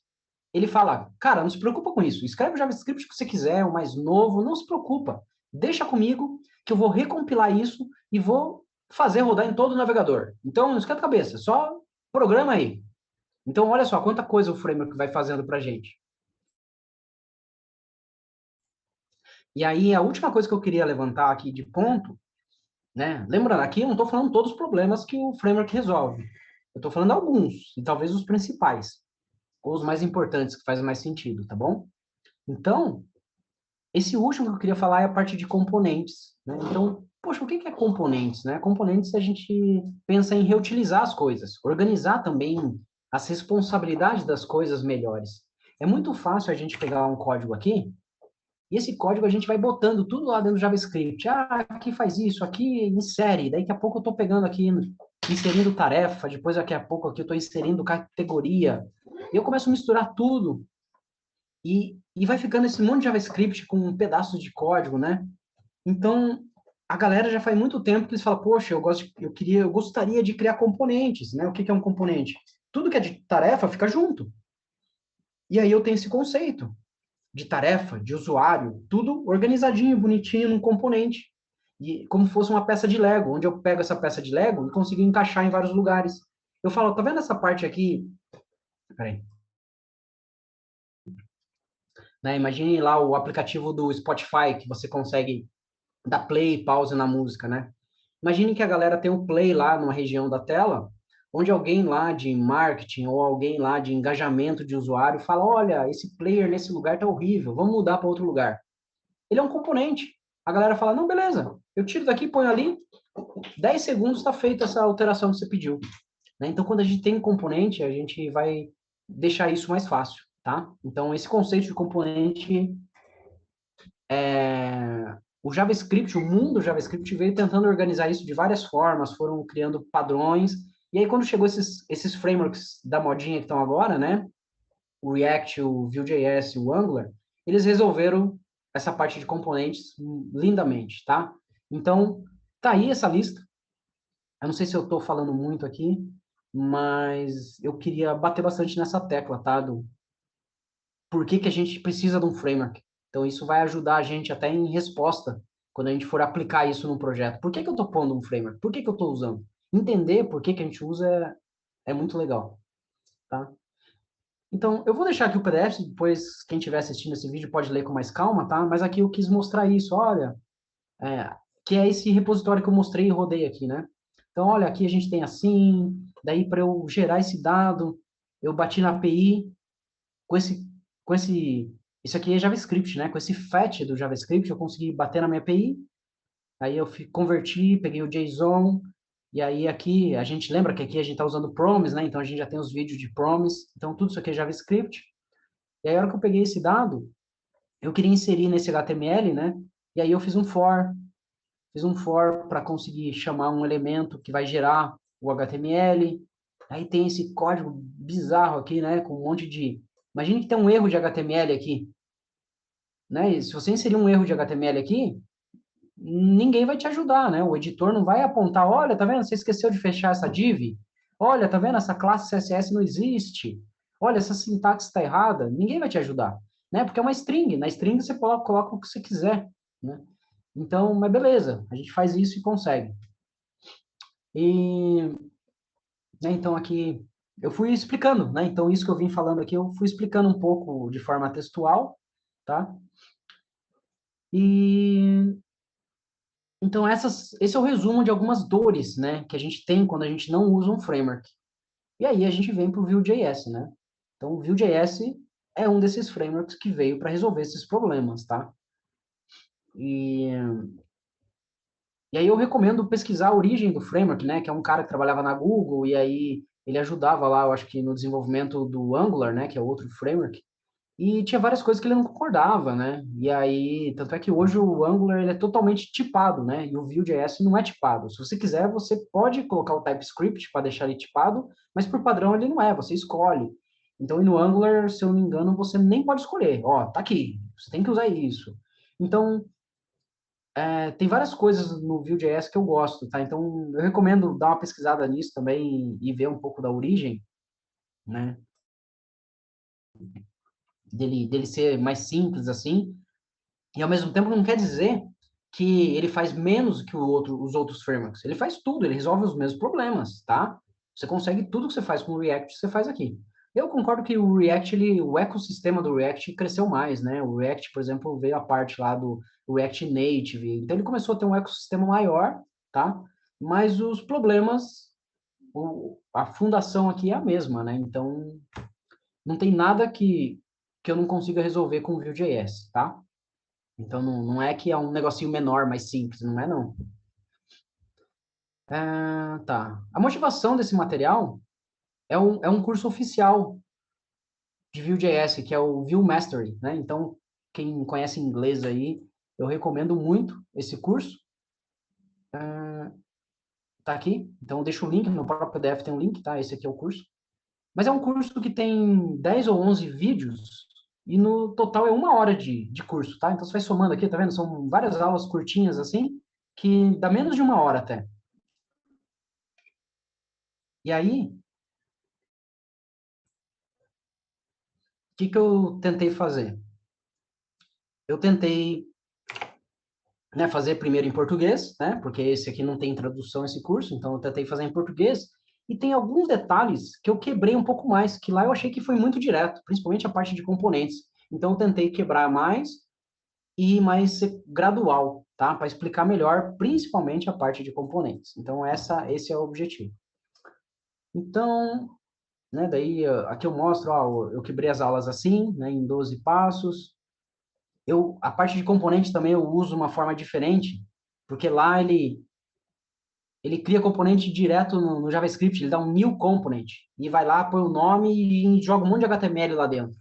ele fala, cara, não se preocupa com isso. Escreve o JavaScript que você quiser, o mais novo, não se preocupa. Deixa comigo que eu vou recompilar isso e vou fazer rodar em todo o navegador. Então, não esquenta a cabeça, só programa aí. Então, olha só quanta coisa o framework vai fazendo para a gente. E aí, a última coisa que eu queria levantar aqui de ponto, né? Lembrando, aqui eu não estou falando todos os problemas que o framework resolve. Eu estou falando alguns, e talvez os principais, ou os mais importantes, que fazem mais sentido, tá bom? Então, esse último que eu queria falar é a parte de componentes, né? Então, poxa, o que é componentes, né? Componentes a gente pensa em reutilizar as coisas, organizar também as responsabilidades das coisas melhores. É muito fácil a gente pegar um código aqui, e esse código a gente vai botando tudo lá dentro do JavaScript. Ah, aqui faz isso, aqui insere. Daqui a pouco eu estou pegando aqui, inserindo tarefa, depois daqui a pouco aqui eu estou inserindo categoria. E eu começo a misturar tudo. E vai ficando esse monte de JavaScript com um pedaço de código, né? Então, a galera já faz muito tempo que eles falam, poxa, eu gostaria de criar componentes, né? O que é um componente? Tudo que é de tarefa fica junto. E aí eu tenho esse conceito de tarefa, de usuário, tudo organizadinho, bonitinho num componente. E como fosse uma peça de Lego, onde eu pego essa peça de Lego e consigo encaixar em vários lugares. Eu falo, tá vendo essa parte aqui? Peraí. Né, imagine lá o aplicativo do Spotify, que você consegue dar play e pause na música, né? Imagine que a galera tem um play lá numa região da tela, onde alguém lá de marketing ou alguém lá de engajamento de usuário fala, olha, esse player nesse lugar tá horrível, vamos mudar para outro lugar. Ele é um componente. A galera fala, não, beleza, eu tiro daqui, ponho ali, 10 segundos está feita essa alteração que você pediu. Né? Então, quando a gente tem componente, a gente vai deixar isso mais fácil, tá? Então, esse conceito de componente, o JavaScript, o mundo JavaScript veio tentando organizar isso de várias formas, foram criando padrões, e aí quando chegou esses frameworks da modinha que estão agora, né? O React, o Vue.js, o Angular, eles resolveram essa parte de componentes lindamente, tá? Então, tá aí essa lista. Eu não sei se eu estou falando muito aqui, mas eu queria bater bastante nessa tecla, tá? Do por que que a gente precisa de um framework. Então, isso vai ajudar a gente até em resposta, quando a gente for aplicar isso no projeto. Por que que eu estou pondo um framework? Por que que eu estou usando? Entender por que que a gente usa é muito legal, tá? Então, eu vou deixar aqui o PDF, depois quem estiver assistindo esse vídeo pode ler com mais calma, tá? Mas aqui eu quis mostrar isso, olha, que é esse repositório que eu mostrei e rodei aqui, né? Então, olha, aqui a gente tem assim, daí para eu gerar esse dado, eu bati na API com isso aqui é JavaScript, né? Com esse fetch do JavaScript, eu consegui bater na minha API, aí eu converti, peguei o JSON, e aí aqui, a gente lembra que aqui a gente está usando promise, né? Então a gente já tem os vídeos de promise, então tudo isso aqui é JavaScript. E aí a hora que eu peguei esse dado, eu queria inserir nesse HTML, né? E aí eu fiz um for para conseguir chamar um elemento que vai gerar o HTML. Aí tem esse código bizarro aqui, né? Com um monte de. Imagine que tem um erro de HTML aqui, né? E se você inserir um erro de HTML aqui, ninguém vai te ajudar, né? O editor não vai apontar, olha, tá vendo? Você esqueceu de fechar essa div? Olha, tá vendo? Essa classe CSS não existe. Olha, essa sintaxe está errada. Ninguém vai te ajudar, né? Porque é uma string. Na string você coloca o que você quiser, né? Então, mas beleza, a gente faz isso e consegue. E, né, então aqui eu fui explicando, né? Então isso que eu vim falando aqui, eu fui explicando um pouco de forma textual, tá? E então esse é o resumo de algumas dores, né, que a gente tem quando a gente não usa um framework. E aí a gente vem para o Vue.js, né? Então o Vue.js é um desses frameworks que veio para resolver esses problemas, tá? E E aí eu recomendo pesquisar a origem do framework, né? Que é um cara que trabalhava na Google e aí ele ajudava lá, eu acho que no desenvolvimento do Angular, né? Que é outro framework. E tinha várias coisas que ele não concordava, né? E aí, tanto é que hoje o Angular ele é totalmente tipado, né? E o Vue.js não é tipado. Se você quiser, você pode colocar o TypeScript para deixar ele tipado, mas por padrão ele não é, você escolhe. Então, e no Angular, se eu não me engano, você nem pode escolher. Ó, tá aqui, você tem que usar isso. Então, tem várias coisas no Vue.js que eu gosto, tá? Então, eu recomendo dar uma pesquisada nisso também e ver um pouco da origem, né? Dele ser mais simples, assim. E, ao mesmo tempo, não quer dizer que ele faz menos que os outros frameworks. Ele faz tudo, ele resolve os mesmos problemas, tá? Você consegue tudo que você faz com o React, você faz aqui. Eu concordo que o React, o ecossistema do React cresceu mais, né? O React, por exemplo, veio a parte lá do React Native. Então, ele começou a ter um ecossistema maior, tá? Mas os problemas, a fundação aqui é a mesma, né? Então, não tem nada que eu não consiga resolver com o Vue.js, tá? Então, não é que é um negocinho menor, mais simples, não é não. Tá. A motivação desse material é um curso oficial de Vue.js, que é o Vue Mastery, né? Então, quem conhece inglês aí, eu recomendo muito esse curso. Tá aqui. Então, eu deixo o link, no próprio PDF tem um link, tá? Esse aqui é o curso. Mas é um curso que tem 10 ou 11 vídeos e no total é 1 hora de curso, tá? Então, você vai somando aqui, tá vendo? São várias aulas curtinhas assim, que dá menos de 1 hora até. E aí, que eu tentei fazer? Eu tentei, né, fazer primeiro em português, né, porque esse aqui não tem tradução, esse curso, então eu tentei fazer em português, e tem alguns detalhes que eu quebrei um pouco mais, que lá eu achei que foi muito direto, principalmente a parte de componentes. Então eu tentei quebrar mais e mais ser gradual, tá, para explicar melhor, principalmente a parte de componentes. Então esse é o objetivo. Então, né, daí aqui eu mostro, ó, eu quebrei as aulas assim, né, em 12 passos. A parte de componente também eu uso uma forma diferente, porque lá ele cria componente direto no JavaScript, ele dá um new component, e vai lá, põe o nome e joga um monte de HTML lá dentro.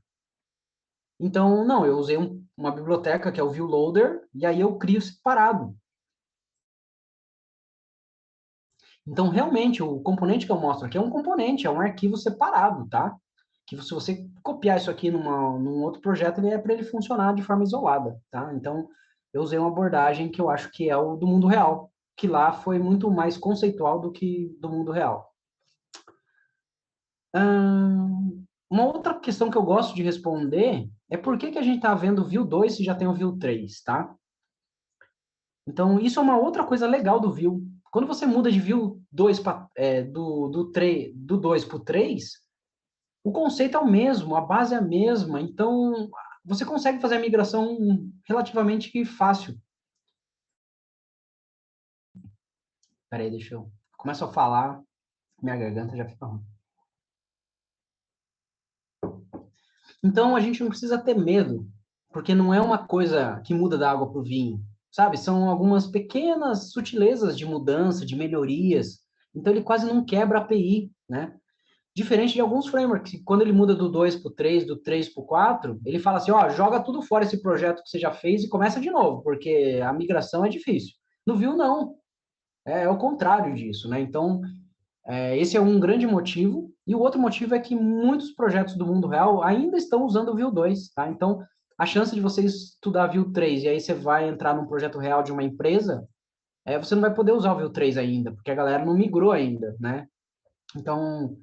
Então, não, eu usei uma biblioteca que é o Vue Loader, e aí eu crio separado. Então, realmente, o componente que eu mostro aqui é um componente, é um arquivo separado, tá? Que se você copiar isso aqui num outro projeto, ele é para ele funcionar de forma isolada, tá? Então, eu usei uma abordagem que eu acho que é o do mundo real, que lá foi muito mais conceitual do que do mundo real. Uma outra questão que eu gosto de responder é por que a gente está vendo Vue 2 se já tem o Vue 3, tá? Então, isso é uma outra coisa legal do Vue. Quando você muda de Vue 2 do 2 para o 3, o conceito é o mesmo, a base é a mesma, então você consegue fazer a migração relativamente fácil. Peraí, deixa eu... Começo a falar, minha garganta já fica ruim. Então, a gente não precisa ter medo, porque não é uma coisa que muda da água para o vinho, sabe? São algumas pequenas sutilezas de mudança, de melhorias. Então, ele quase não quebra a API, né? Diferente de alguns frameworks, que quando ele muda do 2 para o 3, do 3 para o 4, ele fala assim, ó, joga tudo fora esse projeto que você já fez e começa de novo, porque a migração é difícil. No Vue, não. É o contrário disso, né? Então, esse é um grande motivo. E o outro motivo é que muitos projetos do mundo real ainda estão usando o Vue 2, tá? Então, a chance de você estudar Vue 3 e aí você vai entrar num projeto real de uma empresa, você não vai poder usar o Vue 3 ainda, porque a galera não migrou ainda, né? Então,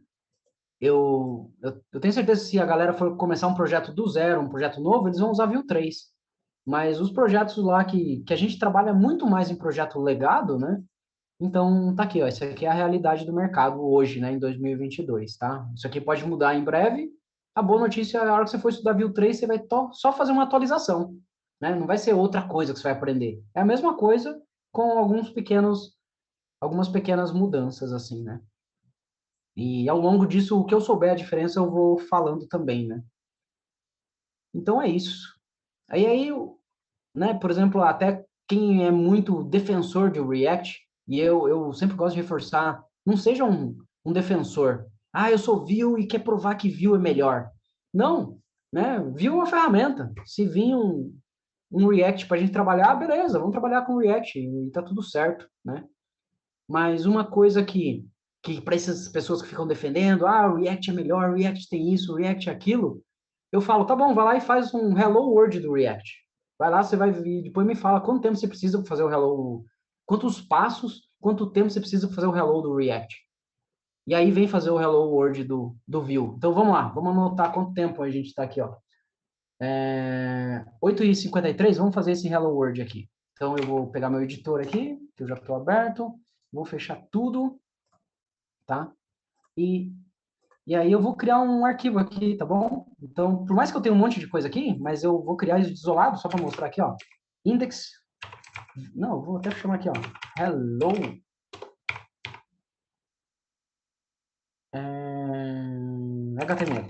eu tenho certeza que se a galera for começar um projeto do zero, um projeto novo, eles vão usar Vue 3. Mas os projetos lá que a gente trabalha muito mais em projeto legado, né? Então, tá aqui, ó, isso aqui é a realidade do mercado hoje, né, em 2022, tá? Isso aqui pode mudar em breve. A boa notícia é a hora que você for estudar Vue 3, você vai só fazer uma atualização, né? Não vai ser outra coisa que você vai aprender. É a mesma coisa com algumas pequenas mudanças, assim, né? E ao longo disso, o que eu souber a diferença, eu vou falando também, né? Então é isso. Aí, né, por exemplo, até quem é muito defensor de React, e eu sempre gosto de reforçar, não seja um defensor. Ah, eu sou Vue e quer provar que Vue é melhor. Não, né? Vue é uma ferramenta. Se vir um React para a gente trabalhar, beleza, vamos trabalhar com React e tá tudo certo, né? Mas uma coisa que para essas pessoas que ficam defendendo, ah, o React é melhor, o React tem isso, o React é aquilo, eu falo, tá bom, vai lá e faz um Hello World do React. Vai lá, você vai vir, depois me fala quanto tempo você precisa para fazer o Hello, quantos passos, quanto tempo você precisa para fazer o Hello do React. E aí vem fazer o Hello World do Vue. Então vamos lá, vamos anotar quanto tempo a gente está aqui, ó. 8h53, vamos fazer esse Hello World aqui. Então eu vou pegar meu editor aqui, que eu já estou aberto, vou fechar tudo, tá? E aí eu vou criar um arquivo aqui, tá bom? Então, por mais que eu tenha um monte de coisa aqui, mas eu vou criar isso isolado, só para mostrar aqui, ó. Index. Não, eu vou até chamar aqui, ó. Hello. HTML.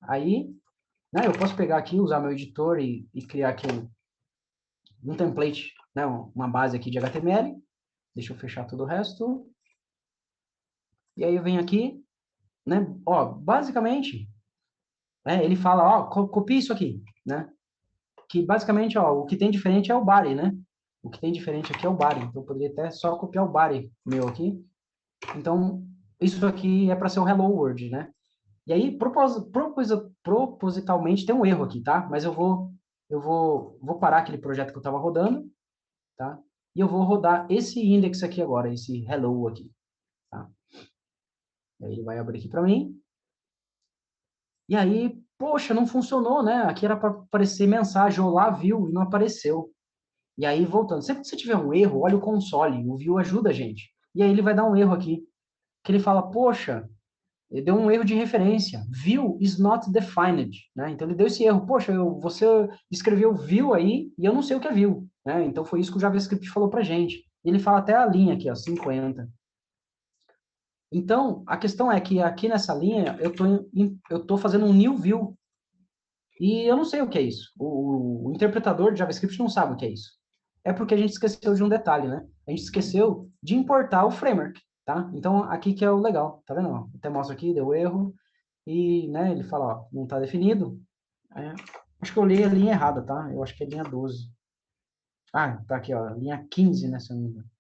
Aí, né, eu posso pegar aqui, usar meu editor e criar aqui um template, né, uma base aqui de HTML. Deixa eu fechar todo o resto. E aí eu venho aqui, né, ó, basicamente, ele fala, ó, copia isso aqui, né? Que basicamente, ó, o que tem diferente é o body, né? O que tem diferente aqui é o body. Então, eu poderia até só copiar o body meu aqui. Então, isso aqui é para ser o Hello World, né? E aí, propositalmente, tem um erro aqui, tá? Mas vou parar aquele projeto que eu estava rodando, tá? E eu vou rodar esse index aqui agora, esse hello aqui, tá? E aí ele vai abrir aqui para mim. E aí, poxa, não funcionou, né? Aqui era para aparecer mensagem, olá, viu, e não apareceu. E aí, voltando, sempre que você tiver um erro, olha o console, o Vue ajuda a gente. E aí ele vai dar um erro aqui, que ele fala, poxa, ele deu um erro de referência. View is not defined, né? Então ele deu esse erro. Poxa, você escreveu view aí e eu não sei o que é view, né? Então foi isso que o JavaScript falou pra gente. E ele fala até a linha aqui, ó, 50. Então, a questão é que aqui nessa linha eu tô fazendo um new view e eu não sei o que é isso. O interpretador de JavaScript não sabe o que é isso. É porque a gente esqueceu de um detalhe, né? A gente esqueceu de importar o framework, tá? Então, aqui que é o legal, tá vendo? Ó, até mostro aqui, deu erro. E, né, ele fala, ó, não está definido. Acho que eu li a linha errada, tá? Eu acho que é linha 12. Ah, tá aqui, ó, linha 15, né, se eu não me engano.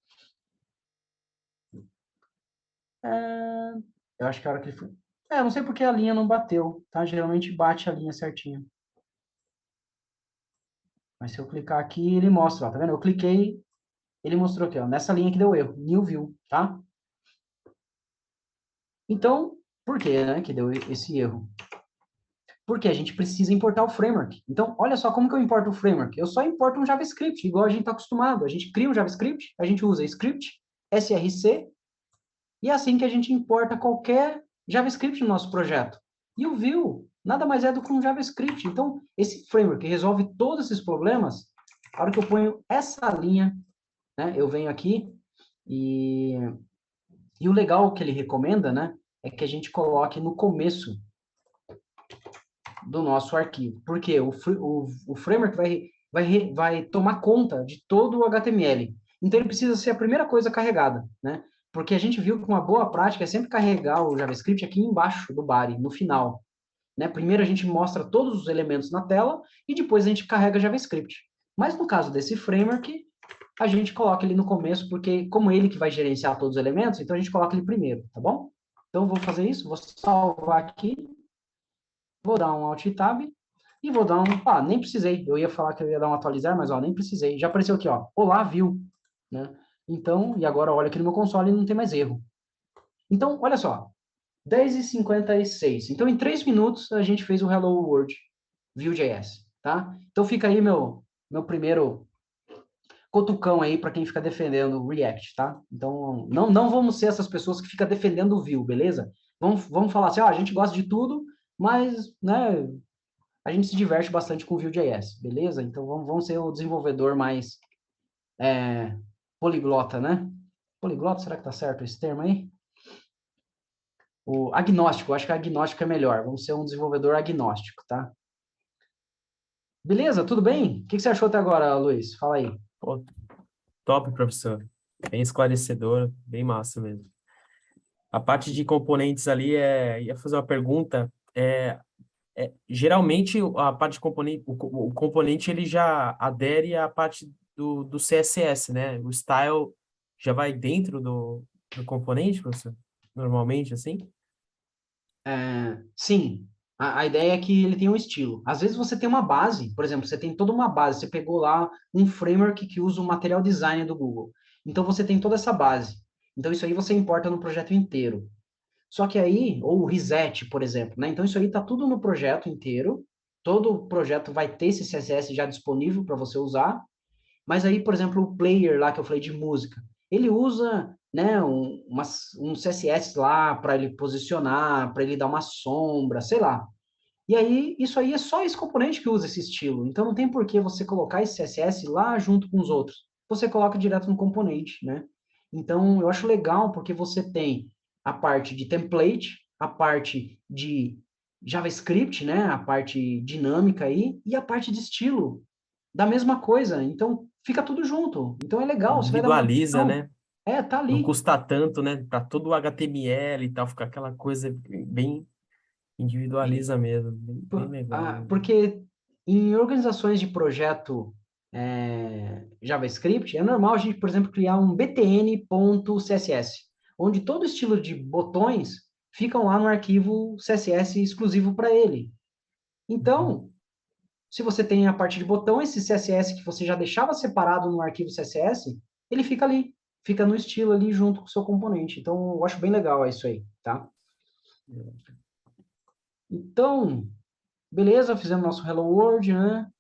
Eu acho que a hora que ele foi... eu não sei porque a linha não bateu, tá? Geralmente bate a linha certinha. Mas se eu clicar aqui, ele mostra, ó, tá vendo? Eu cliquei, ele mostrou aqui, ó, nessa linha que deu erro, new view, tá? Então, por que, né, que deu esse erro? Porque a gente precisa importar o framework. Então, olha só como que eu importo o framework. Eu só importo um JavaScript, igual a gente está acostumado. A gente cria um JavaScript, a gente usa script, src, e é assim que a gente importa qualquer JavaScript no nosso projeto. E o Vue nada mais é do que um JavaScript. Então, esse framework resolve todos esses problemas. A hora que eu ponho essa linha, né, eu venho aqui, E o legal que ele recomenda, né, é que a gente coloque no começo do nosso arquivo. Porque o framework vai tomar conta de todo o HTML. Então, ele precisa ser a primeira coisa carregada, né? Porque a gente viu que uma boa prática é sempre carregar o JavaScript aqui embaixo do body, no final. Né? Primeiro a gente mostra todos os elementos na tela e depois a gente carrega JavaScript. Mas no caso desse framework, a gente coloca ele no começo, porque como ele que vai gerenciar todos os elementos, então a gente coloca ele primeiro, tá bom? Então, vou fazer isso, vou salvar aqui, vou dar um Alt Tab e vou dar um... Ah, nem precisei. Eu ia falar que eu ia dar um atualizar, mas ó, nem precisei. Já apareceu aqui, ó. Olá, viu? Né? Então, e agora olha aqui no meu console e não tem mais erro. Então, olha só. 10h56. Então, em 3 minutos, a gente fez o Hello World Vue.js, tá? Então, fica aí meu primeiro cutucão aí para quem fica defendendo o React, tá? Então, não vamos ser essas pessoas que ficam defendendo o Vue, beleza? Vamos falar assim, ó, a gente gosta de tudo, mas, né, a gente se diverte bastante com o Vue.js, beleza? Então, vamos ser o desenvolvedor mais poliglota, né? Poliglota, será que tá certo esse termo aí? O agnóstico, eu acho que agnóstico é melhor. Vamos ser um desenvolvedor agnóstico, tá? Beleza, tudo bem? O que você achou até agora, Luiz? Fala aí. Pô, top, professor. Bem esclarecedor, bem massa mesmo. A parte de componentes ali, ia fazer uma pergunta. Geralmente, a parte de componente, o componente ele já adere à parte do CSS, né? O style já vai dentro do componente, professor? Normalmente, assim? Sim, a ideia é que ele tem um estilo. Às vezes você tem uma base, por exemplo, você tem toda uma base, você pegou lá um framework que usa o material design do Google. Então você tem toda essa base. Então isso aí você importa no projeto inteiro. Só que aí, ou o reset, por exemplo, né? Então isso aí está tudo no projeto inteiro. Todo o projeto vai ter esse CSS já disponível para você usar. Mas aí, por exemplo, o player lá que eu falei de música, ele usa, né, um CSS lá para ele posicionar, para ele dar uma sombra, sei lá. E aí, isso aí é só esse componente que usa esse estilo. Então, não tem por que você colocar esse CSS lá junto com os outros. Você coloca direto no componente, né? Então, eu acho legal porque você tem a parte de template, a parte de JavaScript, né? A parte dinâmica aí, e a parte de estilo da mesma coisa. Então, fica tudo junto. Então, é legal, você vai dar uma Individualiza, edição. né? Tá Não ali. custa tanto, né? Para todo o HTML e tal, fica aquela coisa bem individualiza mesmo, bem legal mesmo. Porque em organizações de projeto JavaScript, é normal a gente, por exemplo, criar um btn.css, onde todo estilo de botões ficam lá no arquivo CSS exclusivo para ele. Uhum. Então, se você tem a parte de botão, esse CSS que você já deixava separado no arquivo CSS, ele fica ali, fica no estilo ali junto com o seu componente. Então, eu acho bem legal isso aí, tá? Então, beleza, fizemos nosso Hello World, né?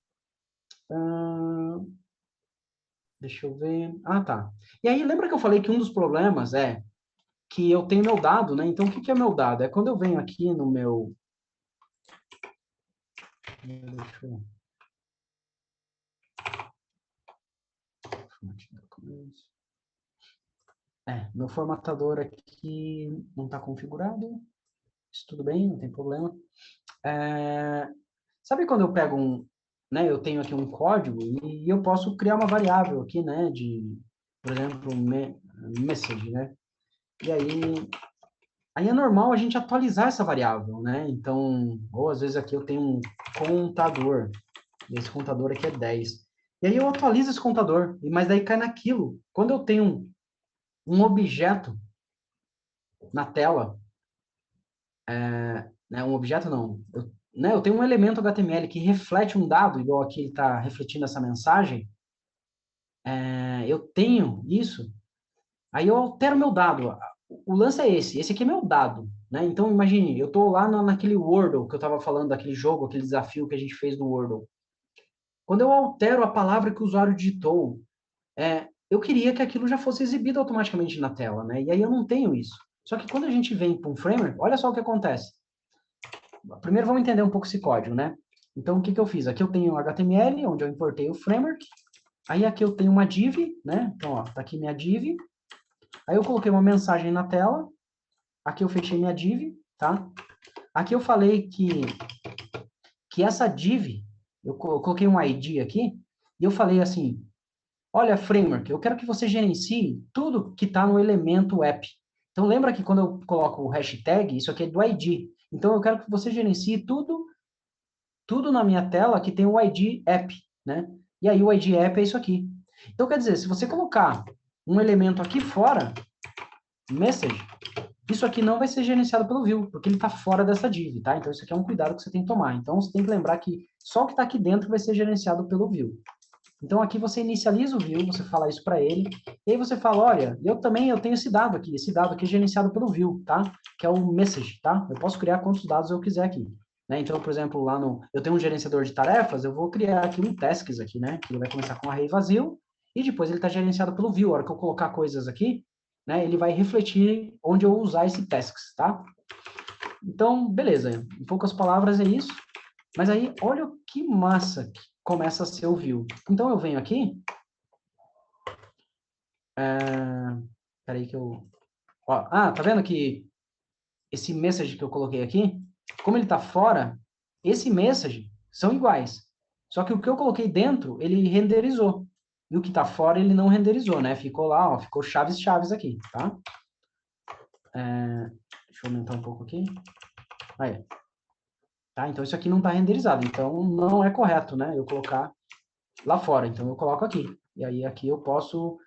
Deixa eu ver. Ah, tá. E aí, lembra que eu falei que um dos problemas é que eu tenho meu dado, né? Então, o que que é meu dado? É quando eu venho aqui no meu... Deixa eu... meu formatador aqui não está configurado. Isso tudo bem, não tem problema. Sabe quando eu pego né, eu tenho aqui um código e eu posso criar uma variável aqui, né, por exemplo, message, né? E aí é normal a gente atualizar essa variável, né? Então, ou às vezes aqui eu tenho um contador, e esse contador aqui é 10. E aí eu atualizo esse contador, mas daí cai naquilo. Quando eu tenho um objeto na tela, né, um objeto não, eu tenho um elemento HTML que reflete um dado, igual aqui ele está refletindo essa mensagem, eu tenho isso, aí eu altero meu dado. O lance é esse aqui é meu dado, né? Então, imagine, eu estou lá naquele Wordle que eu estava falando, daquele jogo, aquele desafio que a gente fez no Wordle. Quando eu altero a palavra que o usuário digitou, eu queria que aquilo já fosse exibido automaticamente na tela, né? E aí eu não tenho isso. Só que quando a gente vem para um framework, olha só o que acontece. Primeiro vamos entender um pouco esse código, né? Então, o que que eu fiz? Aqui eu tenho o HTML, onde eu importei o framework. Aí aqui eu tenho uma div, né? Então, ó, tá aqui minha div. Aí eu coloquei uma mensagem na tela, aqui eu fechei minha div, tá? Aqui eu falei que essa div, eu coloquei um ID aqui, e eu falei assim, olha, framework, eu quero que você gerencie tudo que está no elemento app. Então, lembra que quando eu coloco o hashtag, isso aqui é do ID. Então, eu quero que você gerencie tudo na minha tela que tem o ID app, né? E aí, o ID app é isso aqui. Então, quer dizer, se você colocar um elemento aqui fora, message, isso aqui não vai ser gerenciado pelo view, porque ele está fora dessa div, tá? Então, isso aqui é um cuidado que você tem que tomar. Então, você tem que lembrar que só o que está aqui dentro vai ser gerenciado pelo view. Então, aqui você inicializa o view, você fala isso para ele, e aí você fala, olha, eu tenho esse dado aqui é gerenciado pelo view, tá? Que é o message, tá? Eu posso criar quantos dados eu quiser aqui. Né? Então, por exemplo, eu tenho um gerenciador de tarefas, eu vou criar aqui um tasks aqui, né? Que ele vai começar com um array vazio, e depois ele está gerenciado pelo view. A hora que eu colocar coisas aqui, né? Ele vai refletir onde eu usar esse tasks, tá? Então, beleza. Em poucas palavras é isso. Mas aí, olha que massa que começa a ser o view. Então, eu venho aqui. Peraí que eu... Ó, tá vendo que esse message que eu coloquei aqui, como ele está fora, esse message são iguais. Só que o que eu coloquei dentro, ele renderizou. E o que está fora, ele não renderizou, né? Ficou lá, ó, ficou chaves aqui, tá? Deixa eu aumentar um pouco aqui. Aí. Tá? Então, isso aqui não está renderizado. Então, não é correto, né? Eu colocar lá fora. Então, eu coloco aqui. E aí, aqui eu posso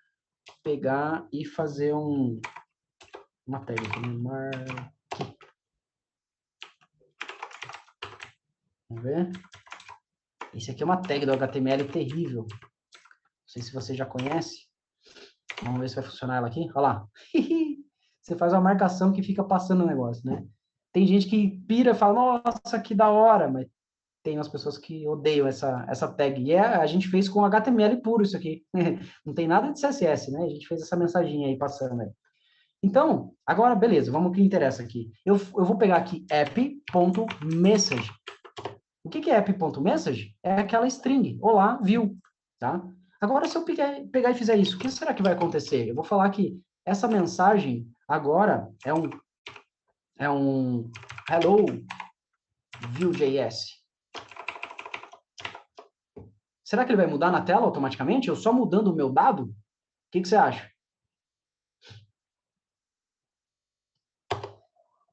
pegar e fazer uma tag aqui. Vamos ver. Esse aqui é uma tag do HTML terrível. Não sei se você já conhece. Vamos ver se vai funcionar ela aqui. Olha lá. Você faz uma marcação que fica passando o negócio, né? Tem gente que pira e fala, nossa, que da hora, mas tem umas pessoas que odeiam essa tag. E a gente fez com HTML puro isso aqui. Não tem nada de CSS, né? A gente fez essa mensaginha aí passando aí. Então, agora, beleza, vamos ao que interessa aqui. Eu vou pegar aqui app.message. O que é app.message? É aquela string, olá, view, tá? Agora, se eu pegar e fizer isso, o que será que vai acontecer? Eu vou falar que essa mensagem agora é um hello Vue.js. Será que ele vai mudar na tela automaticamente? Eu só mudando o meu dado? O que você acha?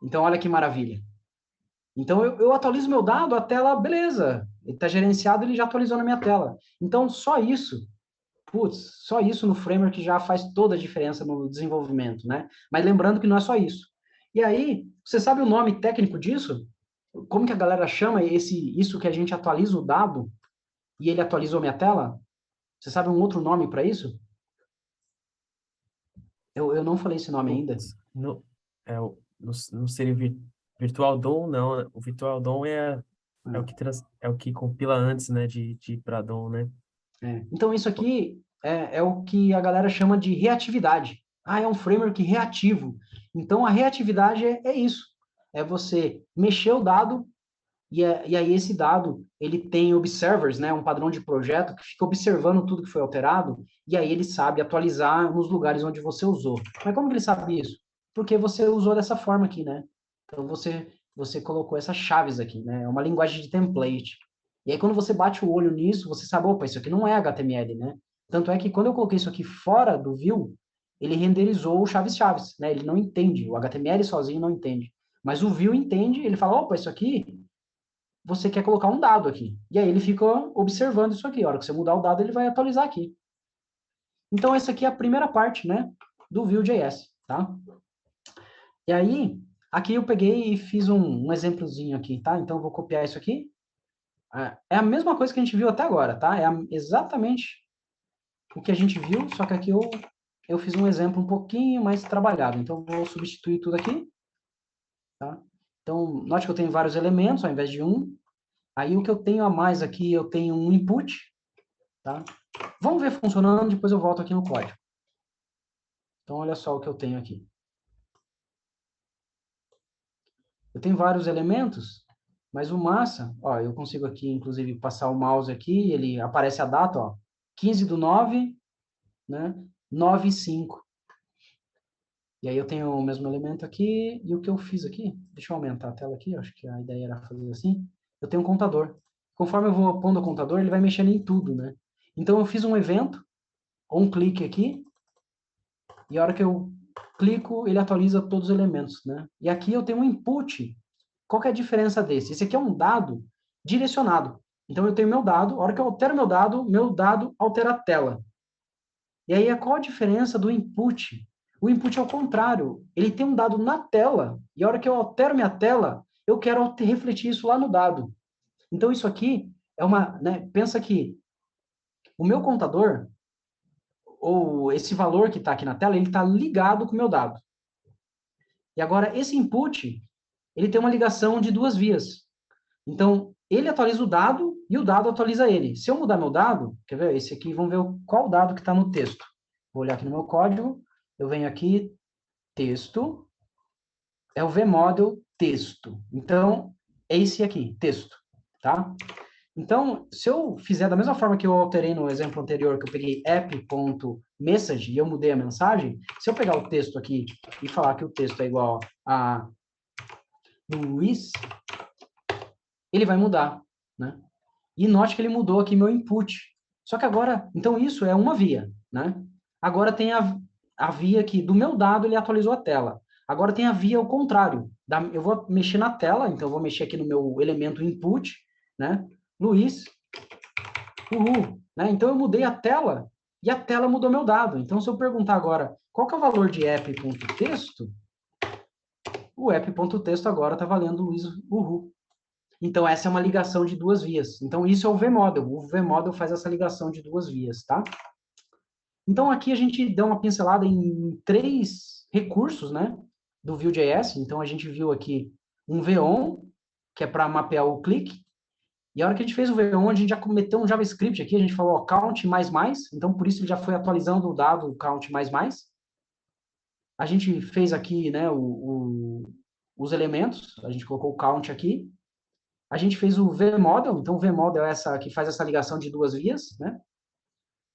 Então, olha que maravilha. Então, eu atualizo meu dado, a tela, beleza. Ele está gerenciado, ele já atualizou na minha tela. Então, só isso no framework já faz toda a diferença no desenvolvimento, né? Mas lembrando que não é só isso. E aí, você sabe o nome técnico disso? Como que a galera chama isso que a gente atualiza o dado e ele atualizou minha tela? Você sabe um outro nome para isso? Eu não falei esse nome ainda. No, no seria Virtual DOM, não. Né? O Virtual DOM é o que compila antes, né, de ir para DOM, né? Então, isso aqui é o que a galera chama de reatividade. É um framework reativo. Então, a reatividade é isso. É você mexer o dado e aí esse dado, ele tem observers, né, um padrão de projeto que fica observando tudo que foi alterado e aí ele sabe atualizar nos lugares onde você usou. Mas como que ele sabe isso? Porque você usou dessa forma aqui, né? Então, você colocou essas chaves aqui, né? É uma linguagem de template. E aí, quando você bate o olho nisso, você sabe, opa, isso aqui não é HTML, né? Tanto é que quando eu coloquei isso aqui fora do view, ele renderizou o chaves, né? Ele não entende, o HTML sozinho não entende. Mas o view entende, ele fala, opa, isso aqui, você quer colocar um dado aqui. E aí ele fica observando isso aqui. A hora que você mudar o dado, ele vai atualizar aqui. Então, essa aqui é a primeira parte, né, do Vue.js, tá? E aí, aqui eu peguei e fiz um exemplozinho aqui, tá? Então, eu vou copiar isso aqui. É a mesma coisa que a gente viu até agora, tá? Exatamente o que a gente viu, só que aqui eu fiz um exemplo um pouquinho mais trabalhado. Então, eu vou substituir tudo aqui, tá? Então, note que eu tenho vários elementos ao invés de um. Aí, o que eu tenho a mais aqui, eu tenho um input, tá? Vamos ver funcionando, depois eu volto aqui no código. Então, olha só o que eu tenho aqui. Eu tenho vários elementos, mas o massa, ó, eu consigo aqui, inclusive, passar o mouse aqui, ele aparece a data, ó, 15/9, né, 9/5. E aí eu tenho o mesmo elemento aqui, e o que eu fiz aqui, deixa eu aumentar a tela aqui, acho que a ideia era fazer assim, eu tenho um contador. Conforme eu vou pondo o contador, ele vai mexendo em tudo, né? Então eu fiz um evento, ou um clique aqui, e a hora que eu clico, ele atualiza todos os elementos, né? E aqui eu tenho um input. Qual que é a diferença desse? Esse aqui é um dado direcionado. Então eu tenho meu dado, a hora que eu altero meu dado altera a tela. E aí, qual a diferença do input? O input é o contrário. Ele tem um dado na tela, e a hora que eu altero minha tela, eu quero refletir isso lá no dado. Então, isso aqui é uma, né, pensa que o meu contador, ou esse valor que está aqui na tela, ele está ligado com o meu dado. E agora, esse input, ele tem uma ligação de duas vias. Então, ele atualiza o dado e o dado atualiza ele. Se eu mudar meu dado, quer ver? Esse aqui, vamos ver qual dado que está no texto. Vou olhar aqui no meu código, eu venho aqui, texto, é o vmodel texto. Então, é esse aqui, texto, tá? Então, se eu fizer da mesma forma que eu alterei no exemplo anterior, que eu peguei app.message e eu mudei a mensagem, se eu pegar o texto aqui e falar que o texto é igual a Luiz, ele vai mudar, né? E note que ele mudou aqui meu input. Só que agora, então isso é uma via, né? Agora tem a via que do meu dado ele atualizou a tela. Agora tem a via ao contrário. Eu vou mexer na tela, então eu vou mexer aqui no meu elemento input, né? Luiz, uhul, né? Então eu mudei a tela e a tela mudou meu dado. Então se eu perguntar agora qual que é o valor de app.texto, o app.texto agora está valendo Luiz, uhul. Então, essa é uma ligação de duas vias. Então, isso é o vModel. O vModel faz essa ligação de duas vias, tá? Então, aqui a gente deu uma pincelada em três recursos, né, do Vue.js. Então, a gente viu aqui um VON, que é para mapear o clique. E a hora que a gente fez o VON, a gente já cometeu um JavaScript aqui. A gente falou ó, count mais mais. Então, por isso ele já foi atualizando o dado count mais mais. A gente fez aqui, né, os elementos. A gente colocou o count aqui. A gente fez o vModel, então o vModel é essa que faz essa ligação de duas vias, né?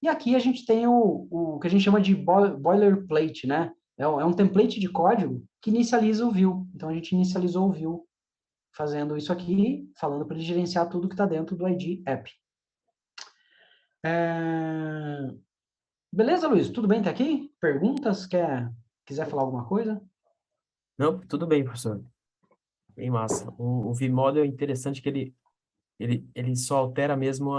E aqui a gente tem o que a gente chama de boilerplate, né? É um template de código que inicializa o view. Então a gente inicializou o view fazendo isso aqui, falando para ele gerenciar tudo que está dentro do ID app. Beleza, Luiz? Tudo bem? Tá aqui? Perguntas? Quiser falar alguma coisa? Não, tudo bem, professor. Bem massa. O vModel é interessante que ele só altera mesmo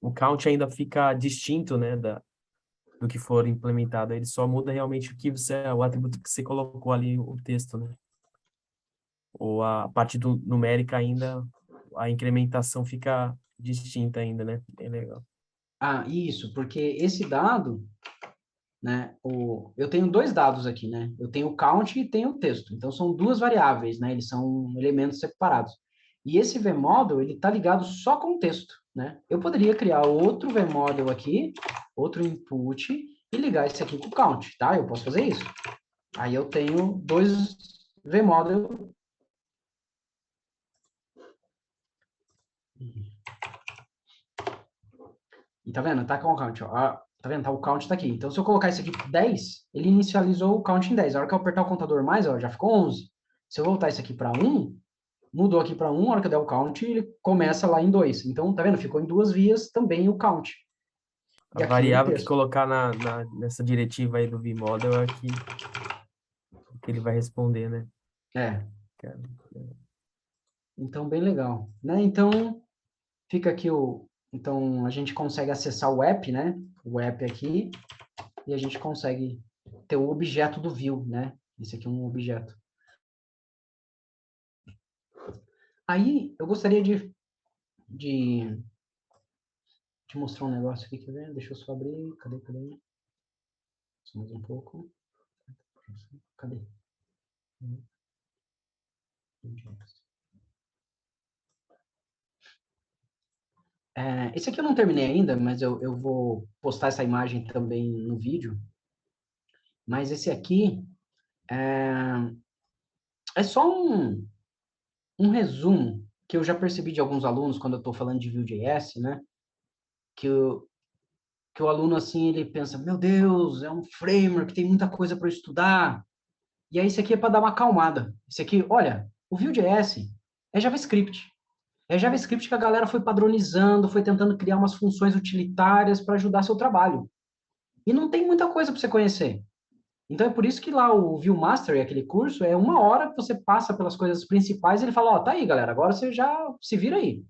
o count ainda fica distinto, né, do que for implementado. Ele só muda realmente o atributo que você colocou ali, o texto, né? Ou a parte numérica ainda, a incrementação fica distinta ainda, né? Bem legal. Ah, isso, porque esse dado, né, eu tenho dois dados aqui, né? Eu tenho o count e tenho o texto. Então, são duas variáveis, né? Eles são elementos separados. E esse vModel, ele está ligado só com o texto, né? Eu poderia criar outro vModel aqui, outro input, e ligar esse aqui com o count, tá? Eu posso fazer isso. Aí eu tenho dois vModel. E tá vendo? Tá com o count, ó. Tá vendo? Tá, o count tá aqui. Então, se eu colocar esse aqui 10, ele inicializou o count em 10. A hora que eu apertar o contador mais, ó, já ficou 11. Se eu voltar isso aqui para 1, mudou aqui para 1, a hora que eu der o count, ele começa lá em 2. Então, tá vendo? Ficou em duas vias também o count. A E aqui o variável que texto. colocar nessa diretiva aí do vModel é que ele vai responder, né? É. Cara, Então, bem legal. Né? Então, fica aqui o... Então, a gente consegue acessar o app, né? O app aqui. E a gente consegue ter o objeto do view, né? Esse aqui é um objeto. Aí, eu gostaria de te mostrar um negócio aqui, quer ver? Deixa eu só abrir. Cadê? Só mais um pouco. Cadê? Esse aqui eu não terminei ainda, mas eu vou postar essa imagem também no vídeo. Mas esse aqui é só um resumo que eu já percebi de alguns alunos quando eu estou falando de Vue.js, né? Que que o aluno, assim, ele pensa, meu Deus, é um framework, tem muita coisa para estudar. E aí, esse aqui é para dar uma acalmada. Esse aqui, olha, o Vue.js é JavaScript. É JavaScript que a galera foi padronizando, foi tentando criar umas funções utilitárias para ajudar seu trabalho. E não tem muita coisa para você conhecer. Então é por isso que lá o Vue Master, aquele curso, é 1 hora que você passa pelas coisas principais e ele fala, ó, tá aí, galera, agora você já se vira aí.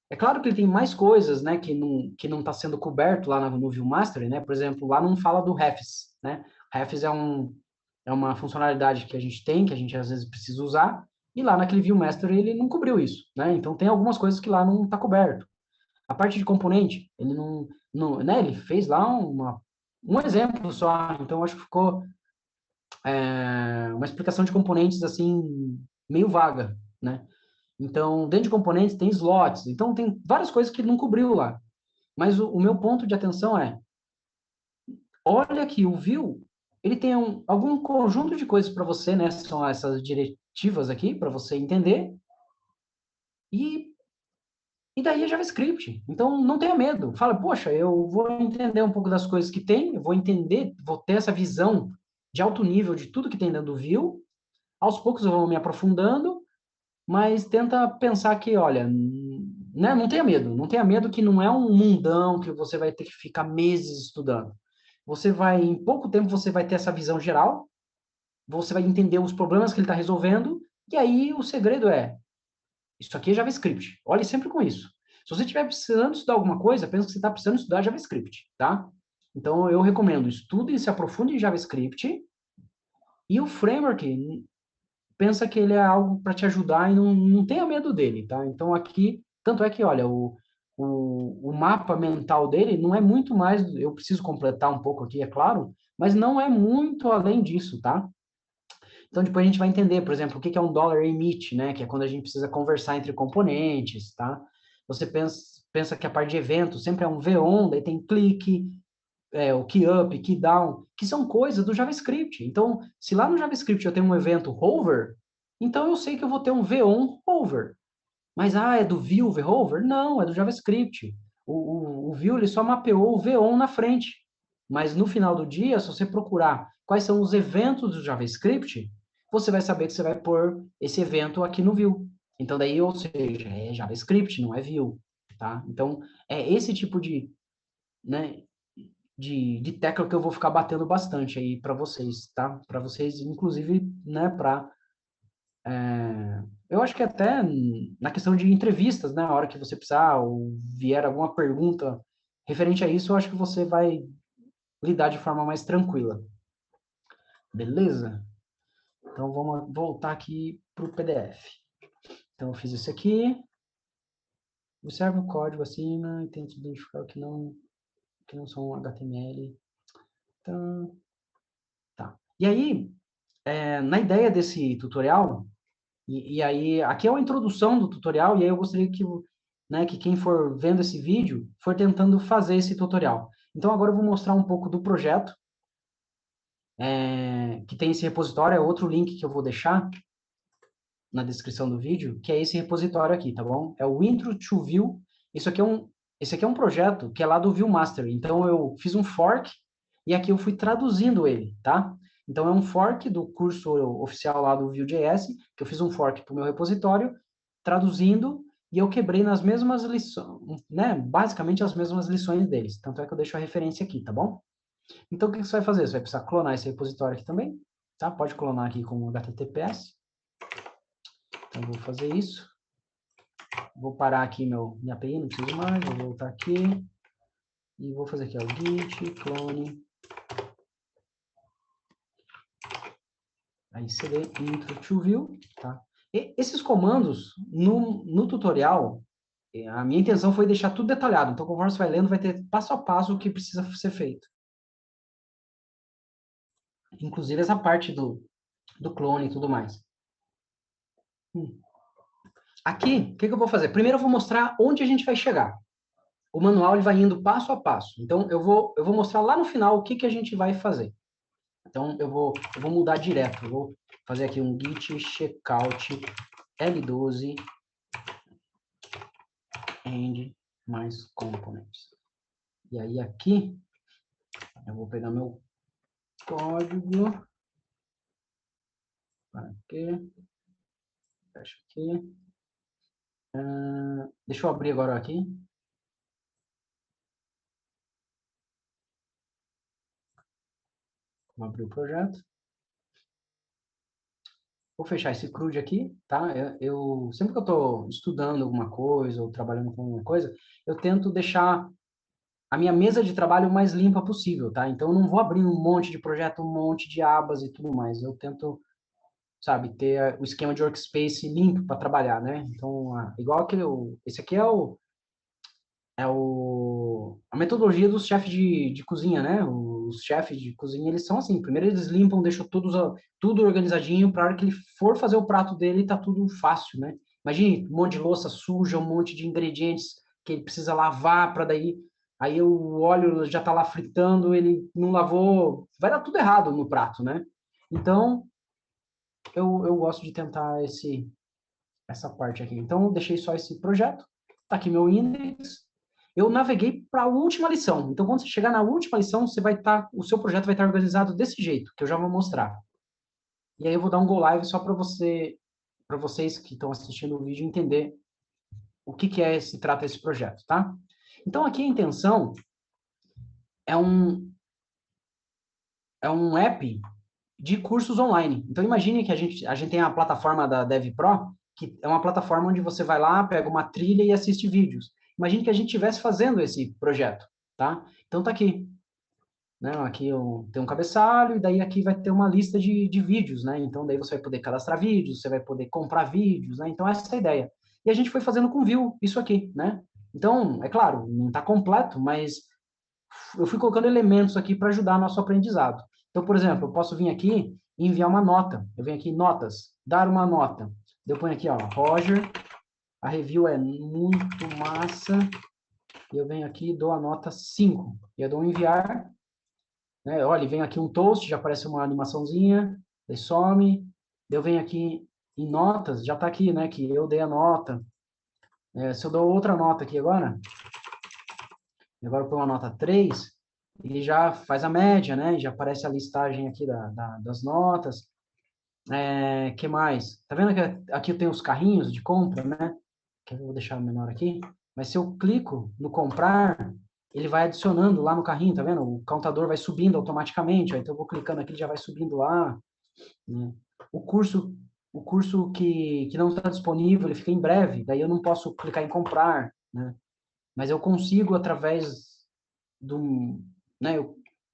É claro que ele tem mais coisas, né, que não está sendo coberto lá no Vue Master, né? Por exemplo, lá não fala do Refs, né? Refs é uma funcionalidade que a gente tem, que a gente às vezes precisa usar, e lá naquele Vue Master ele não cobriu isso, né? Então tem algumas coisas que lá não está coberto. A parte de componente, ele não, né? Ele fez lá um exemplo só, então acho que ficou uma explicação de componentes assim meio vaga, né? Então, dentro de componentes tem slots, então tem várias coisas que ele não cobriu lá. Mas o meu ponto de atenção é, olha que o Vue, ele tem algum conjunto de coisas para você, né? São essas diretivas aqui para você entender. E daí é JavaScript. Então, não tenha medo. Fala, poxa, eu vou entender um pouco das coisas que tem, eu vou entender, vou ter essa visão de alto nível de tudo que tem dentro do Vue. Aos poucos eu vou me aprofundando, mas tenta pensar que, olha, né, não tenha medo. Não tenha medo que não é um mundão que você vai ter que ficar meses estudando. Você vai, em pouco tempo, você vai ter essa visão geral, você vai entender os problemas que ele está resolvendo, e aí o segredo é, isso aqui é JavaScript. Olhe sempre com isso. Se você estiver precisando estudar alguma coisa, pensa que você está precisando estudar JavaScript, tá? Então, eu recomendo, estude e se aprofunde em JavaScript, e o framework, pensa que ele é algo para te ajudar e não tenha medo dele, tá? Então, aqui, tanto é que, olha, o mapa mental dele não é muito mais, eu preciso completar um pouco aqui, é claro, mas não é muito além disso, tá? Então, depois a gente vai entender, por exemplo, o que é um dollar emit, né? Que é quando a gente precisa conversar entre componentes, tá? Você pensa que a parte de evento sempre é um V-on, daí tem clique, o key up, key down, que são coisas do JavaScript. Então, se lá no JavaScript eu tenho um evento hover, então eu sei que eu vou ter um V-on hover. Mas, é do Vue o V-hover? Não, é do JavaScript. O Vue ele só mapeou o V-on na frente. Mas no final do dia, se você procurar quais são os eventos do JavaScript, você vai saber que você vai pôr esse evento aqui no Vue. Então, daí, ou seja, é JavaScript, não é Vue, tá? Então, é esse tipo né, de tecla que eu vou ficar batendo bastante aí para vocês, tá? Para vocês, inclusive, né, para eu acho que até na questão de entrevistas, né, a hora que você precisar ou vier alguma pergunta referente a isso, eu acho que você vai lidar de forma mais tranquila. Beleza? Então vamos voltar aqui para o PDF. Então eu fiz isso aqui. Observe o código acima e tente identificar o que não são HTML. Então, tá. E aí, na ideia desse tutorial, e aí, aqui é uma introdução do tutorial, e aí eu gostaria que, né, que quem for vendo esse vídeo for tentando fazer esse tutorial. Então, agora eu vou mostrar um pouco do projeto, que tem esse repositório, é outro link que eu vou deixar na descrição do vídeo, que é esse repositório aqui, tá bom? É o Intro to Vue. Esse aqui é um projeto que é lá do Vue Master. Então, eu fiz um fork e aqui eu fui traduzindo ele, tá? Então, é um fork do curso oficial lá do Vue.js, que eu fiz um fork para o meu repositório, traduzindo, e eu quebrei nas mesmas lições, né? Basicamente as mesmas lições deles. Tanto é que eu deixo a referência aqui, tá bom? Então, o que você vai fazer? Você vai precisar clonar esse repositório aqui também, tá? Pode clonar aqui com o HTTPS. Então, eu vou fazer isso. Vou parar aqui minha API, não preciso mais. Vou voltar aqui. E vou fazer aqui, ó, git clone. Aí cd intro to Vue, tá? E esses comandos, no tutorial, a minha intenção foi deixar tudo detalhado. Então, conforme você vai lendo, vai ter passo a passo o que precisa ser feito. Inclusive essa parte do clone e tudo mais. Aqui, o que eu vou fazer? Primeiro eu vou mostrar onde a gente vai chegar. O manual ele vai indo passo a passo. Então, eu vou mostrar lá no final o que a gente vai fazer. Então, eu vou mudar direto. Eu vou fazer aqui um git checkout L12 and mais components. E aí aqui, eu vou pegar meu código. Aqui, fecha aqui. Deixa eu abrir agora aqui. Vou abrir o projeto. Vou fechar esse CRUD aqui, tá? Sempre que eu estou estudando alguma coisa ou trabalhando com alguma coisa, eu tento deixar a minha mesa de trabalho o mais limpa possível, tá? Então, eu não vou abrir um monte de projeto, um monte de abas e tudo mais. Eu tento, sabe, ter o esquema de workspace limpo para trabalhar, né? Então, igual aquele, esse aqui a metodologia dos chefes de cozinha, né? Os chefes de cozinha, eles são assim, primeiro eles limpam, deixam tudo organizadinho, para a hora que ele for fazer o prato dele, tá tudo fácil, né? Imagine um monte de louça suja, um monte de ingredientes que ele precisa lavar para daí, aí o óleo já tá lá fritando, ele não lavou, vai dar tudo errado no prato, né? Então, eu gosto de tentar essa parte aqui. Então, eu deixei só esse projeto, tá aqui meu index, eu naveguei para a última lição. Então, quando você chegar na última lição, o seu projeto vai estar organizado desse jeito, que eu já vou mostrar. E aí eu vou dar um go live só para vocês que estão assistindo o vídeo entender o que se trata esse projeto, tá? Então, aqui a intenção é um app de cursos online. Então, imagine que a gente tem a plataforma da DevPro, que é uma plataforma onde você vai lá, pega uma trilha e assiste vídeos. Imagine que a gente estivesse fazendo esse projeto, tá? Então, tá aqui. Né? Aqui tem um cabeçalho, e daí aqui vai ter uma lista de vídeos, né? Então, daí você vai poder cadastrar vídeos, você vai poder comprar vídeos, né? Então, essa é a ideia. E a gente foi fazendo com Vue, isso aqui, né? Então, é claro, não está completo, mas eu fui colocando elementos aqui para ajudar nosso aprendizado. Então, por exemplo, eu posso vir aqui e enviar uma nota. Eu venho aqui, notas, dar uma nota. Eu ponho aqui, ó, Roger, a review é muito massa, e eu venho aqui e dou a nota 5. E eu dou um enviar, né? Olha, vem aqui um toast, já aparece uma animaçãozinha, daí some. Eu venho aqui em notas, já está aqui, né, que eu dei a nota. Se eu dou outra nota aqui agora, e agora eu ponho uma nota 3, ele já faz a média, né? Já aparece a listagem aqui das notas. Que mais? Tá vendo que aqui eu tenho os carrinhos de compra, né? Que eu vou deixar menor aqui. Mas se eu clico no comprar, ele vai adicionando lá no carrinho, tá vendo? O contador vai subindo automaticamente. Ó, então eu vou clicando aqui, ele já vai subindo lá. Né? O curso, o curso que não está disponível, ele fica em breve. Daí eu não posso clicar em comprar, né? Mas eu consigo através do, né?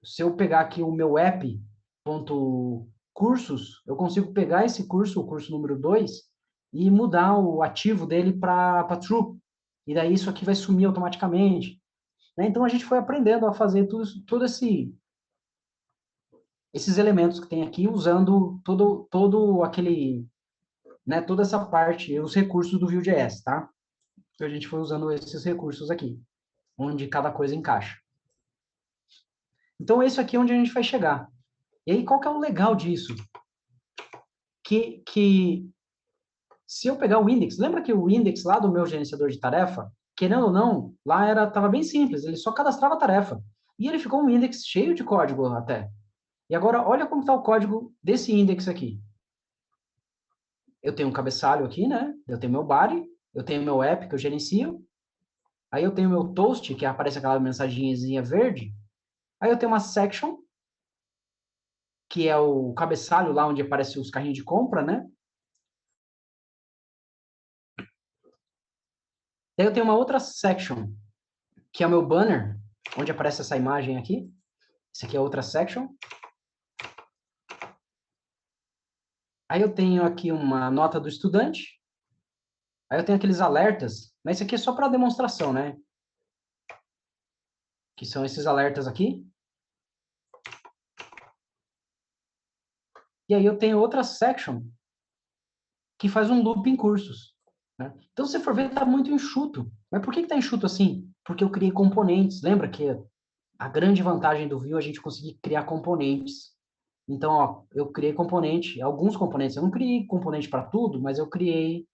Se eu pegar aqui o meu app ponto cursos, eu consigo pegar esse curso, o curso número 2, e mudar o ativo dele para true. E daí isso aqui vai sumir automaticamente. Né? Então a gente foi aprendendo a fazer todo esses elementos que tem aqui, usando todo aquele, né, toda essa parte, os recursos do Vue.js, tá? Então a gente foi usando esses recursos aqui, onde cada coisa encaixa. Então esse aqui é onde a gente vai chegar. E aí qual que é o legal disso? Que se eu pegar o index, lembra que o index lá do meu gerenciador de tarefa, querendo ou não, lá estava bem simples, ele só cadastrava a tarefa. E ele ficou um index cheio de código até. E agora, olha como está o código desse index aqui. Eu tenho um cabeçalho aqui, né? Eu tenho meu body, eu tenho meu app que eu gerencio, aí eu tenho meu toast, que aparece aquela mensagenzinha verde, aí eu tenho uma section, que é o cabeçalho lá onde aparece os carrinhos de compra, né? Daí eu tenho uma outra section, que é o meu banner, onde aparece essa imagem aqui. Essa aqui é outra section. Aí eu tenho aqui uma nota do estudante. Aí eu tenho aqueles alertas, mas isso aqui é só para demonstração, né? Que são esses alertas aqui. E aí eu tenho outra section que faz um loop em cursos. Né? Então, se você for ver, está muito enxuto. Mas por que está enxuto assim? Porque eu criei componentes. Lembra que a grande vantagem do Vue é a gente conseguir criar componentes. Então, ó, eu criei componente, alguns componentes. Eu não criei componente para tudo, mas eu criei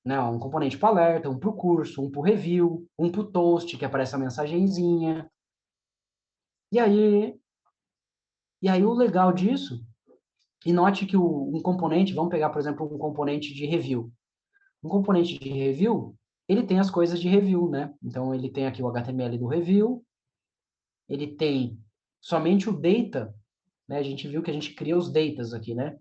né? Um componente para alerta, um para o curso, um para o review, um para o toast, que aparece a mensagenzinha. E aí, e aí o legal disso, e note que um componente, vamos pegar, por exemplo, um componente de review. Um componente de review, ele tem as coisas de review, né? Então, ele tem aqui o HTML do review, ele tem somente o data, né? A gente viu que a gente cria os datas aqui, né?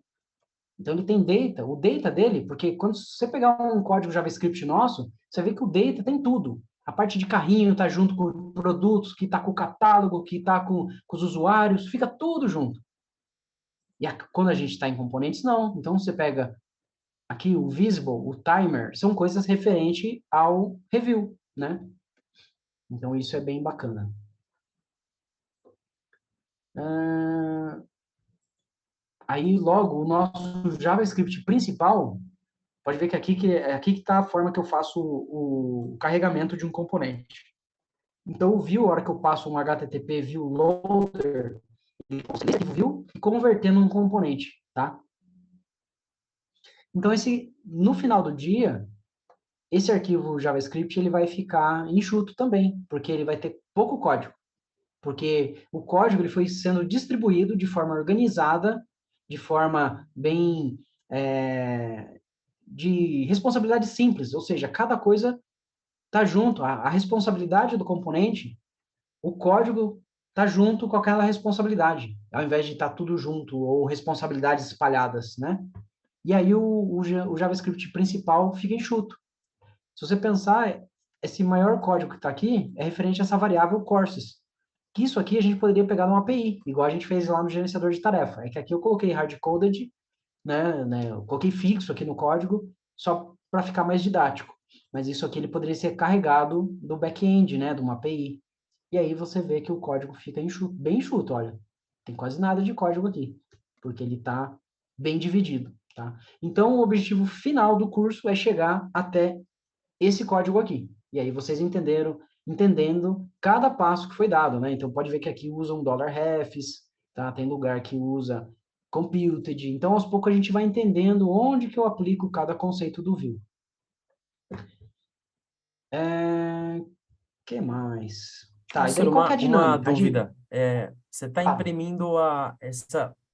Então, ele tem data, o data dele, porque quando você pegar um código JavaScript nosso, você vê que o data tem tudo. A parte de carrinho está junto com produtos, que está com o catálogo, que está com os usuários, fica tudo junto. E quando a gente está em componentes, não. Então, você pega aqui o visible, o timer, são coisas referentes ao review, né? Então, isso é bem bacana. Aí, logo, o nosso JavaScript principal, pode ver que é aqui que está a forma que eu faço o carregamento de um componente. Então, o view, a hora que eu passo um HTTP view loader, ele consegue view e convertendo um componente, tá? Então, no final do dia, esse arquivo JavaScript ele vai ficar enxuto também, porque ele vai ter pouco código. Porque o código ele foi sendo distribuído de forma organizada, de forma bem de responsabilidade simples, ou seja, cada coisa está junto, a responsabilidade do componente, o código está junto com aquela responsabilidade, ao invés de estar tudo junto ou responsabilidades espalhadas, né? E aí o JavaScript principal fica enxuto. Se você pensar, esse maior código que está aqui é referente a essa variável courses. Que isso aqui a gente poderia pegar numa API, igual a gente fez lá no gerenciador de tarefa. É que aqui eu coloquei hard-coded, né, eu coloquei fixo aqui no código, só para ficar mais didático. Mas isso aqui ele poderia ser carregado do back-end, né, de uma API. E aí você vê que o código fica enxuto, bem enxuto, olha. Tem quase nada de código aqui, porque ele está bem dividido, tá? Então, o objetivo final do curso é chegar até esse código aqui. E aí vocês entendendo cada passo que foi dado, né? Então pode ver que aqui usa um $refs, tá? Tem lugar que usa computed. Então aos poucos a gente vai entendendo onde que eu aplico cada conceito do view. Que mais? Tá, e daí Professor, qual que é a uma dinâmica? dúvida. Você está Ah, imprimindo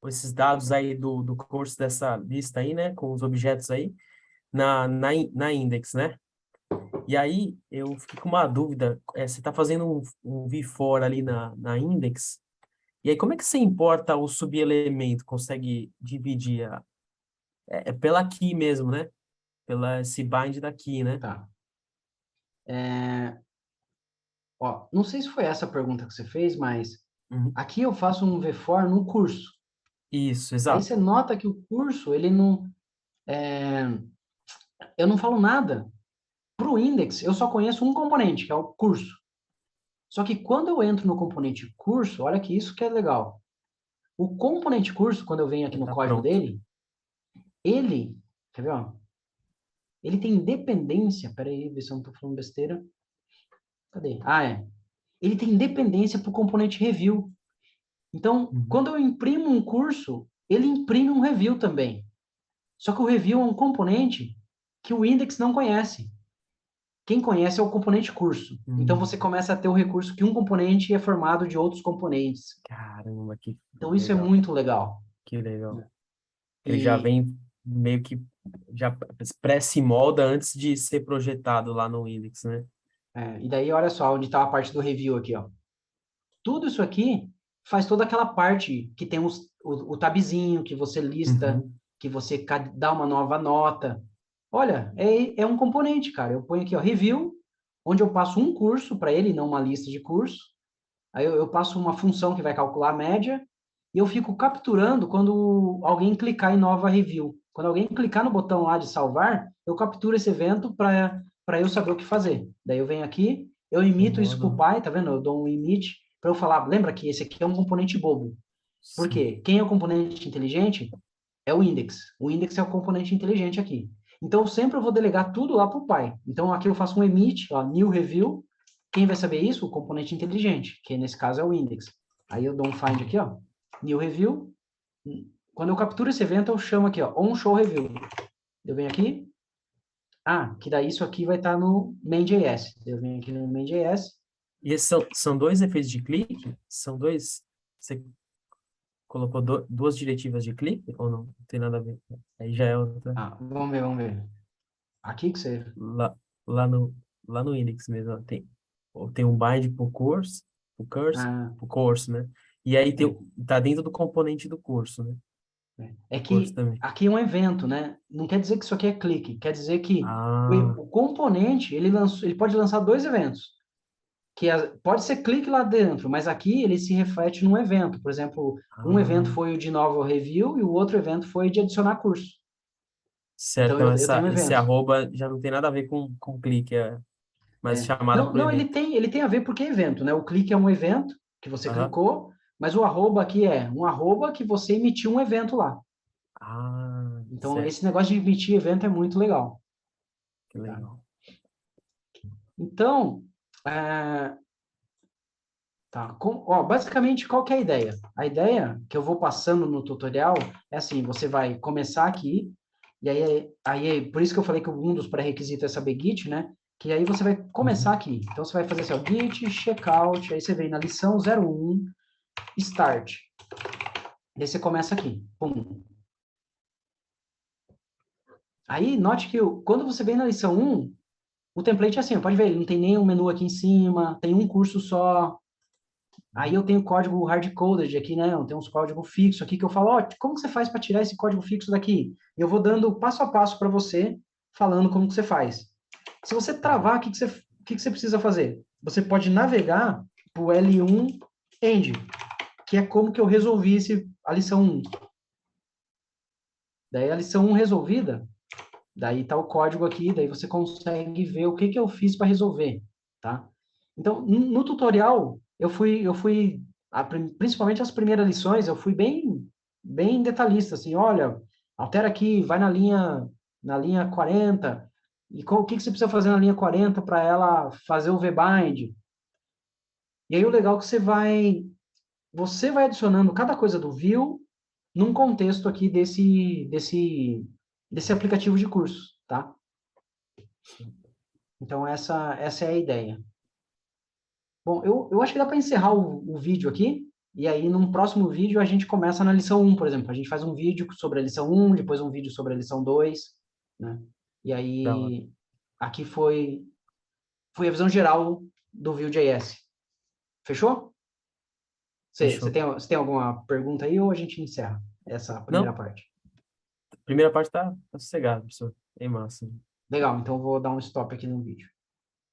esses dados aí do curso dessa lista aí, né? Com os objetos aí, na index, né? E aí, eu fiquei com uma dúvida. Você está fazendo um v-for ali na index, e aí como é que você importa o subelemento? Consegue dividir? É pela key mesmo, né? Pela esse bind da key, né? tá. Ó, não sei se foi essa a pergunta que você fez, mas Uhum. aqui eu faço um v-for no curso. Isso, Aí você exato. nota que o curso, ele não... eu não falo nada. Para o index, eu só conheço um componente, que é o curso. Só que quando eu entro no componente curso, olha que isso que é legal. O componente curso, quando eu venho aqui Já no está código pronto. dele, ele, quer ver, ó? Ele tem dependência, peraí, ver se eu não estou falando besteira. Cadê? Ah, é. Ele tem dependência para o componente review. Então, Uhum. quando eu imprimo um curso, ele imprime um review também. Só que o review é um componente que o index não conhece. Quem conhece é o componente curso. Então, você Hum, começa a ter o recurso que um componente é formado de outros componentes. caramba, que Então, isso é legal. muito legal. Que legal. Ele já E, vem meio que já pré-se molda antes de ser projetado lá no Index, né? e daí, olha só, onde está a parte do review aqui, ó. Tudo isso aqui faz toda aquela parte que tem o tabzinho, que você lista, Uhum. que você dá uma nova nota. Olha, é um componente, cara. Eu ponho aqui, ó, review, onde eu passo um curso para ele, não uma lista de cursos. Aí eu passo uma função que vai calcular a média, e eu fico capturando quando alguém clicar em nova review. Quando alguém clicar no botão lá de salvar, eu capturo esse evento para eu saber o que fazer. Daí eu venho aqui, eu No imito isso com o modo. Py, tá vendo? Eu dou um emit para eu falar, lembra que esse aqui é um componente bobo. Por Sim. quê? Quem é o componente inteligente é o index. O index é o componente inteligente aqui. Então, sempre eu vou delegar tudo lá para o Py. Então, aqui eu faço um emit, ó, new review. Quem vai saber isso? O componente inteligente, que nesse caso é o index. Aí eu dou um find aqui, ó, new review. Quando eu capturo esse evento, eu chamo aqui, ó, on show review. Eu venho aqui, Ah, que daí isso aqui vai estar no main.js. Eu venho aqui no main.js. E esses são dois efeitos de clique? São dois. Você colocou duas diretivas de clique ou não? Não tem nada a ver. Aí já é outra. Ah, vamos ver, vamos ver. Aqui que você... Lá, lá no, lá no index mesmo, ó, tem um bind Ah, pro curso, né? E aí é. tá dentro do componente do curso, né? É O curso que também. aqui é um evento, né? Não quer dizer que isso aqui é clique, quer dizer que Ah, o componente, ele pode lançar dois eventos, pode ser clique lá dentro, mas aqui ele se reflete num evento. Por exemplo, um evento ah, foi o de novel review e o outro evento foi de adicionar curso. certo. Então Então eu tenho um esse evento. arroba já não tem nada a ver com clique, é mais É. chamada Não, pro não, evento. ele tem a ver porque é evento, né? O clique é um evento que você Aham. clicou, mas o arroba aqui é um arroba que você emitiu um evento lá. Ah, Então, certo. esse negócio de emitir evento é muito legal, Que tá? legal. Então, é, tá, ó, basicamente, qual que é a ideia? A ideia que eu vou passando no tutorial é assim, você vai começar aqui, e por isso que eu falei que um dos pré-requisitos é saber Git, né? Que aí você vai começar Uhum. aqui. Então, você vai fazer assim, ó, Git, checkout, aí você vem na lição 01, start. E aí você começa aqui, pum. Aí, note que quando você vem na lição 1, o template é assim, pode ver, ele não tem nenhum menu aqui em cima, tem um curso só. Aí eu tenho código hard-coded aqui, né? Eu tenho uns códigos fixos aqui que eu falo, ó, como que você faz para tirar esse código fixo daqui? E eu vou dando passo a passo para você, falando como que você faz. Se você travar, o que que você precisa fazer? Você pode navegar para o L1 End, que é como que eu resolvi a lição 1. Daí a lição 1 resolvida, daí tá o código aqui, daí você consegue ver o que que eu fiz para resolver, tá? Então, no tutorial, principalmente as primeiras lições, eu fui bem detalhista, assim, olha, altera aqui, vai na linha 40, e o que que você precisa fazer na linha 40 para ela fazer o vbind? E aí o legal é que você vai adicionando cada coisa do view num contexto aqui desse aplicativo de curso, tá? Então, essa é a ideia. Bom, eu acho que dá para encerrar o vídeo aqui, e aí num próximo vídeo a gente começa na lição 1, por exemplo. A gente faz um vídeo sobre a lição 1, depois um vídeo sobre a lição 2, né? E Da hora. aí, aqui foi a visão geral do Vue.js. Fechou? Você Fechou. tem alguma pergunta aí ou a gente encerra essa primeira Não, parte? a primeira parte tá sossegada, professor. Bem massa. Legal, então eu vou dar um stop aqui no vídeo.